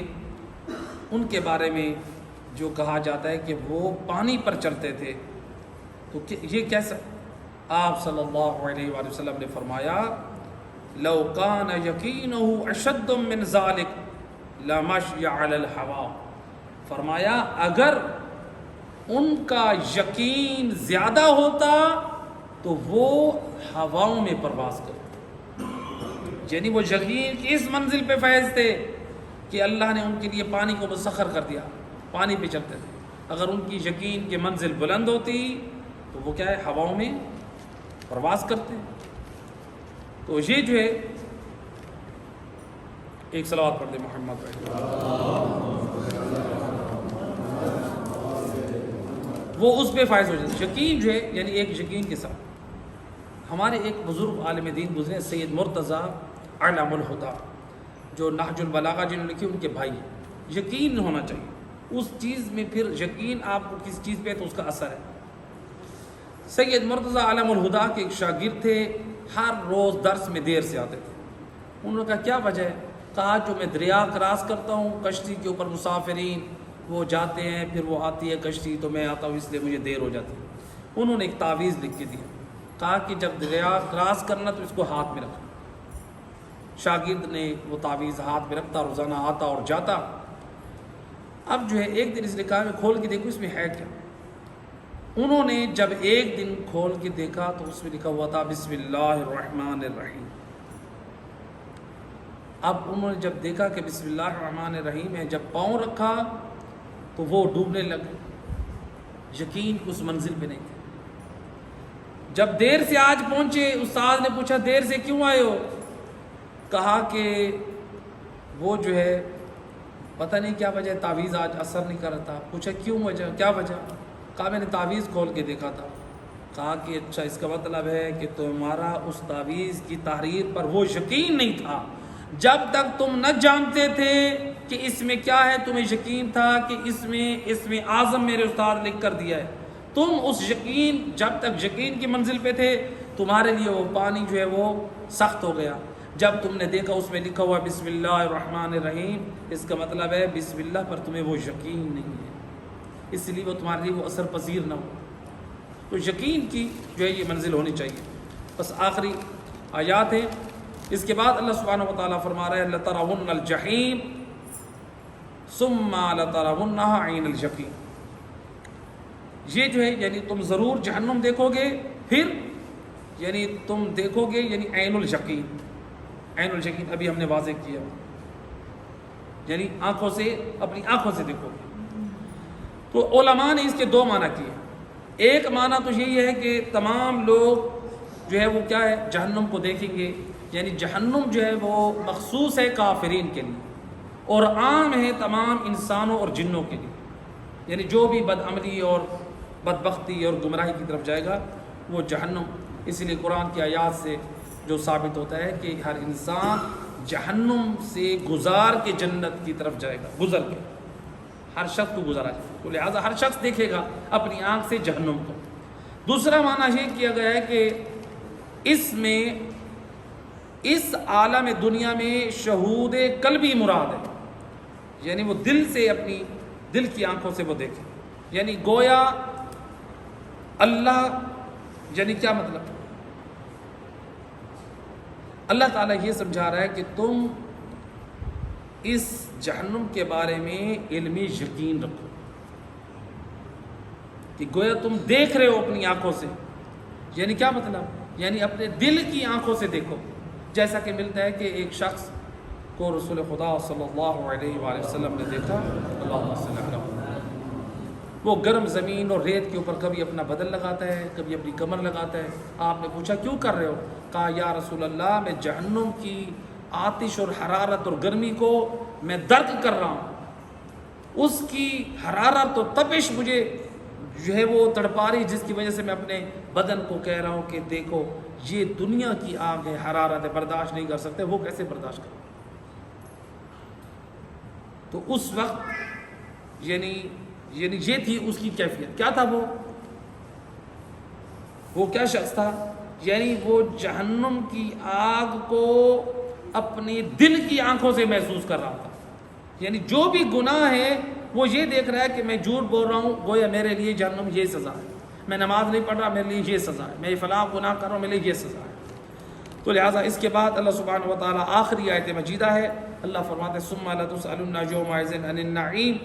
ان کے بارے میں جو کہا جاتا ہے کہ وہ پانی پر چلتے تھے، تو یہ کیسا؟ آپ صلی اللہ علیہ وآلہ وسلم نے فرمایا لو کان یقینہ اشد من ذلک لمشی علی الہوا. فرمایا اگر ان کا یقین زیادہ ہوتا تو وہ ہواؤں میں پرواز کرتے. یعنی وہ یقین کی اس منزل پہ فیض تھے کہ اللہ نے ان کے لیے پانی کو مسخر کر دیا، پانی پہ چلتے تھے. اگر ان کی یقین کی منزل بلند ہوتی تو وہ کیا ہے ہواؤں میں پرواز کرتے. تو یہ جو ہے ایک صلوات پڑھ دیں محمد پہ۔ وہ اس پہ فائز ہو جاتا ہے۔ یقین جو ہے یعنی ایک یقین کے ساتھ، ہمارے ایک بزرگ عالم دین گزرے سید مرتضیٰ علم الہدیٰ، جو نہج البلاغہ جنہوں نے لکھی، ان کے بھائی۔ یقین ہونا چاہیے اس چیز میں، پھر یقین آپ کو کس چیز پہ ہے تو اس کا اثر ہے۔ سید مرتضیٰ علم الہدیٰ کے ایک شاگرد تھے، ہر روز درس میں دیر سے آتے تھے۔ انہوں نے کہا کیا وجہ ہے؟ کہا جو میں دریا کراس کرتا ہوں، کشتی کے اوپر مسافرین وہ جاتے ہیں، پھر وہ آتی ہے کشتی تو میں آتا ہوں، اس لیے مجھے دیر ہو جاتی ہے۔ انہوں نے ایک تعویذ لکھ کے دیا، کہا کہ جب دریا کراس کرنا تو اس کو ہاتھ میں رکھنا۔ شاگرد نے وہ تعویذ ہاتھ میں رکھتا، روزانہ آتا اور جاتا۔ اب جو ہے ایک دن اس نے کہا میں کھول کے دیکھوں اس میں ہے کیا۔ انہوں نے جب ایک دن کھول کے دیکھا تو اس میں لکھا ہوا تھا بسم اللہ الرحمن الرحیم۔ اب انہوں نے جب دیکھا کہ بسم اللہ الرحمن الرحیم ہے، جب پاؤں رکھا تو وہ ڈوبنے لگے، یقین اس منزل پہ نہیں تھے۔ جب دیر سے آج پہنچے، استاد نے پوچھا دیر سے کیوں آئے ہو؟ کہا کہ وہ جو ہے پتہ نہیں کیا وجہ، تعویذ آج اثر نہیں کر رہا تھا۔ پوچھا کیوں وجہ، کیا وجہ؟ کہا میں نے تعویذ کھول کے دیکھا تھا۔ کہا کہ اچھا، اس کا مطلب ہے کہ تمہارا اس تعویذ کی تحریر پر وہ یقین نہیں تھا۔ جب تک تم نہ جانتے تھے کہ اس میں کیا ہے، تمہیں یقین تھا کہ اس میں اعظم میرے استاد لکھ کر دیا ہے۔ تم اس یقین، جب تک یقین کی منزل پہ تھے، تمہارے لیے وہ پانی جو ہے وہ سخت ہو گیا۔ جب تم نے دیکھا اس میں لکھا ہوا بسم اللہ الرحمن الرحیم، اس کا مطلب ہے بسم اللہ پر تمہیں وہ یقین نہیں ہے، اس لیے وہ تمہارے لیے وہ اثر پذیر نہ ہو۔ تو یقین کی جو ہے یہ منزل ہونی چاہیے۔ بس آخری آیات ہے، اس کے بعد اللہ سبحانہ و تعالیٰ فرما رہا ہے لَتَرَوُنَّ الْجَحِيمَ ثُمَّ لَتَرَوُنَّهَا عَيْنَ الْيَقِينِ۔ یہ جو ہے یعنی تم ضرور جہنم دیکھو گے، پھر یعنی تم دیکھو گے یعنی عین الیقین۔ عین الیقین ابھی ہم نے واضح کیا، یعنی آنکھوں سے، اپنی آنکھوں سے دیکھو گے۔ تو علماء نے اس کے دو معنی کیے۔ ایک معنی تو یہی ہے کہ تمام لوگ جو ہے وہ کیا ہے، جہنم کو دیکھیں گے، یعنی جہنم جو ہے وہ مخصوص ہے کافرین کے لیے اور عام ہے تمام انسانوں اور جنوں کے لیے، یعنی جو بھی بدعملی اور بدبختی اور گمراہی کی طرف جائے گا وہ جہنم۔ اس لیے قرآن کی آیات سے جو ثابت ہوتا ہے کہ ہر انسان جہنم سے گزار کے جنت کی طرف جائے گا، گزر کے ہر شخص کو گزارا جائے گا، تو لہٰذا ہر شخص دیکھے گا اپنی آنکھ سے جہنم کو۔ دوسرا معنی یہ کیا گیا ہے کہ اس میں، اس عالم دنیا میں شہود قلبی مراد ہے، یعنی وہ دل سے، اپنی دل کی آنکھوں سے وہ دیکھے، یعنی گویا اللہ، یعنی کیا مطلب، اللہ تعالیٰ یہ سمجھا رہا ہے کہ تم اس جہنم کے بارے میں علمی یقین رکھو، کہ گویا تم دیکھ رہے ہو اپنی آنکھوں سے، یعنی کیا مطلب، یعنی اپنے دل کی آنکھوں سے دیکھو۔ جیسا کہ ملتا ہے کہ ایک شخص کو رسول خدا صلی اللہ علیہ وآلہ وسلم نے دیکھا، اللہم صلی اللہ علیہ وسلم، وہ گرم زمین اور ریت کے اوپر کبھی اپنا بدن لگاتا ہے، کبھی اپنی کمر لگاتا ہے۔ آپ نے پوچھا کیوں کر رہے ہو؟ کہا یا رسول اللہ، میں جہنم کی آتش اور حرارت اور گرمی کو میں درک کر رہا ہوں، اس کی حرارت اور تپش مجھے جو ہے وہ تڑپا رہی، جس کی وجہ سے میں اپنے بدن کو کہہ رہا ہوں کہ دیکھو یہ دنیا کی آگ ہے، حرارت ہے، برداشت نہیں کر سکتے، وہ کیسے برداشت کریں؟ تو اس وقت یعنی یہ تھی اس کی کیفیت۔ کیا تھا وہ کیا شخص تھا؟ یعنی وہ جہنم کی آگ کو اپنی دل کی آنکھوں سے محسوس کر رہا تھا، یعنی جو بھی گناہ ہے وہ یہ دیکھ رہا ہے کہ میں جھوٹ بول رہا ہوں، گویا میرے لیے جہنم یہ سزا ہے، میں نماز نہیں پڑھ رہا میرے لیے یہ سزا ہے، میں فلاں گناہ کر رہا ہوں میرے لیے یہ سزا ہے۔ تو لہٰذا اس کے بعد اللہ سبحانہ و تعالیٰ آخری آیت مجیدہ ہے، اللہ فرماتے ہیں ثم لتسألن یومئذ عن النعیم،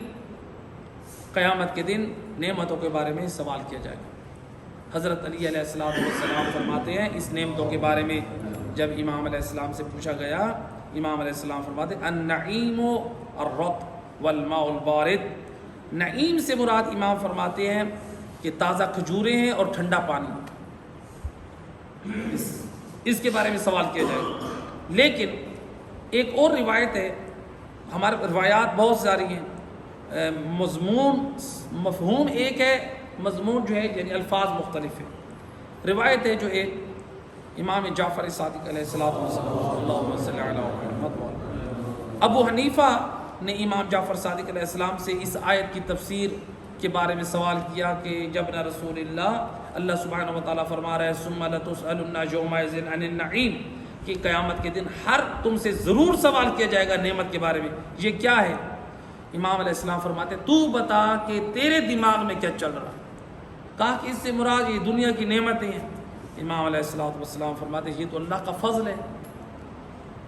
قیامت کے دن نعمتوں کے بارے میں سوال کیا جائے گا۔ حضرت علی علیہ السلام فرماتے ہیں اس نعمتوں کے بارے میں جب امام علیہ السلام سے پوچھا گیا، امام علیہ السلام فرماتے ہیں النعیم الرطب والماء البارد۔ نعیم سے مراد امام فرماتے ہیں کہ تازہ کھجوریں ہیں اور ٹھنڈا پانی، اس کے بارے میں سوال کیا جائے گا۔ لیکن ایک اور روایت ہے، ہمارے روایات بہت ساری ہیں، مضمون مفہوم ایک ہے، مضمون جو ہے یعنی الفاظ مختلف ہیں۔ روایت ہے جو ایک امام جعفر صادق علیہ السلام، اللہم صلی علی محمد، ابو حنیفہ نے امام جعفر صادق علیہ السلام سے اس آیت کی تفسیر کے بارے میں سوال کیا کہ جب نہ رسول اللہ سبحانہ و تعالیٰ فرما رہا ہے ثم لتسألن یومئذ عن النعیم، کہ قیامت کے دن ہر تم سے ضرور سوال کیا جائے گا نعمت کے بارے میں، یہ کیا ہے؟ امام علیہ السلام فرماتے تو بتا کہ تیرے دماغ میں کیا چل رہا ہے؟ کہا کہ اس سے مراد یہ دنیا کی نعمتیں ہیں۔ امام علیہ السلام فرماتے یہ تو اللہ کا فضل ہے،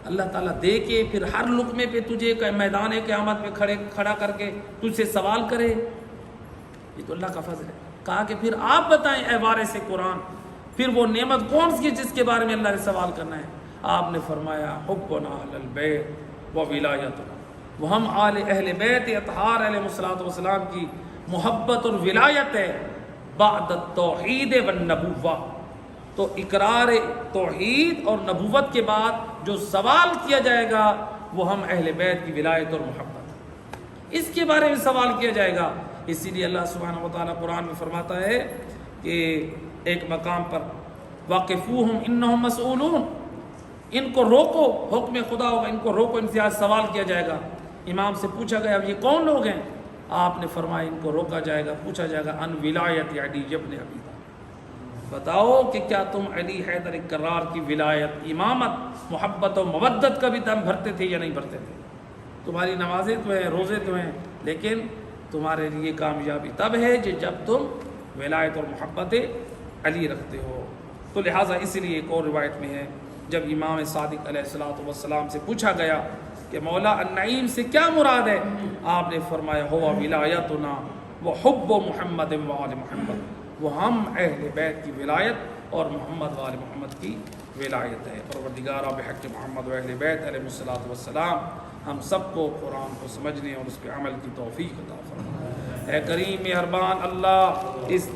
اللہ تعالیٰ دے کے پھر ہر لقمے پہ تجھے میدان قیامت میں کھڑا کر کے تجھ سے سوال کرے، یہ تو اللہ کا فضل ہے۔ کہا کہ پھر آپ بتائیں اے وارث قرآن، پھر وہ نعمت کون سی ہے جس کے بارے میں اللہ نے سوال کرنا ہے؟ آپ نے فرمایا حبنا اہل البیت و ولایتنا، وہ ہم اہل بیت اطہار علیہ السلام کی محبت اور ولایت ہے بعد التوحید والنبوہ۔ تو اقرار توحید اور نبوت کے بعد جو سوال کیا جائے گا وہ ہم اہل بیت کی ولایت اور محبت، اس کے بارے میں سوال کیا جائے گا۔ اسی لیے اللہ سبحانہ و تعالیٰ قرآن میں فرماتا ہے کہ ایک مقام پر واقفوہم انہم مسئولون، ان کو روکو، حکم خدا ہوگا، ان کو روکو، ان سے آج سوال کیا جائے گا۔ امام سے پوچھا گیا اب یہ کون لوگ ہیں؟ آپ نے فرمایا ان کو روکا جائے گا، پوچھا جائے گا ان ولایت علی ابن ابی طالب، بتاؤ کہ کیا تم علی حیدر کرار کی ولایت، امامت، محبت و مودت کا بھی دم بھرتے تھے یا نہیں بھرتے تھے؟ تمہاری نمازیں تو ہیں، روزے تو ہیں، لیکن تمہارے لیے کامیابی تب ہے جب تم ولایت اور محبت علی رکھتے ہو۔ تو لہٰذا اس لیے ایک اور روایت میں ہے جب امام صادق علیہ السلام سے پوچھا گیا کہ مولا النعیم سے کیا مراد ہے، آپ نے فرمایا ہوا ولایتنا و حب محمد و آل محمد، وہ ہم اہل بیت کی ولایت اور محمد و آل محمد کی ولایت ہے۔ پروردگارا بحق محمد و اہل بیت علیہ السلام ہم سب کو قرآن کو سمجھنے اور اس پہ عمل کی توفیق عطا فرما۔ اے کریم مہربان اللہ، اس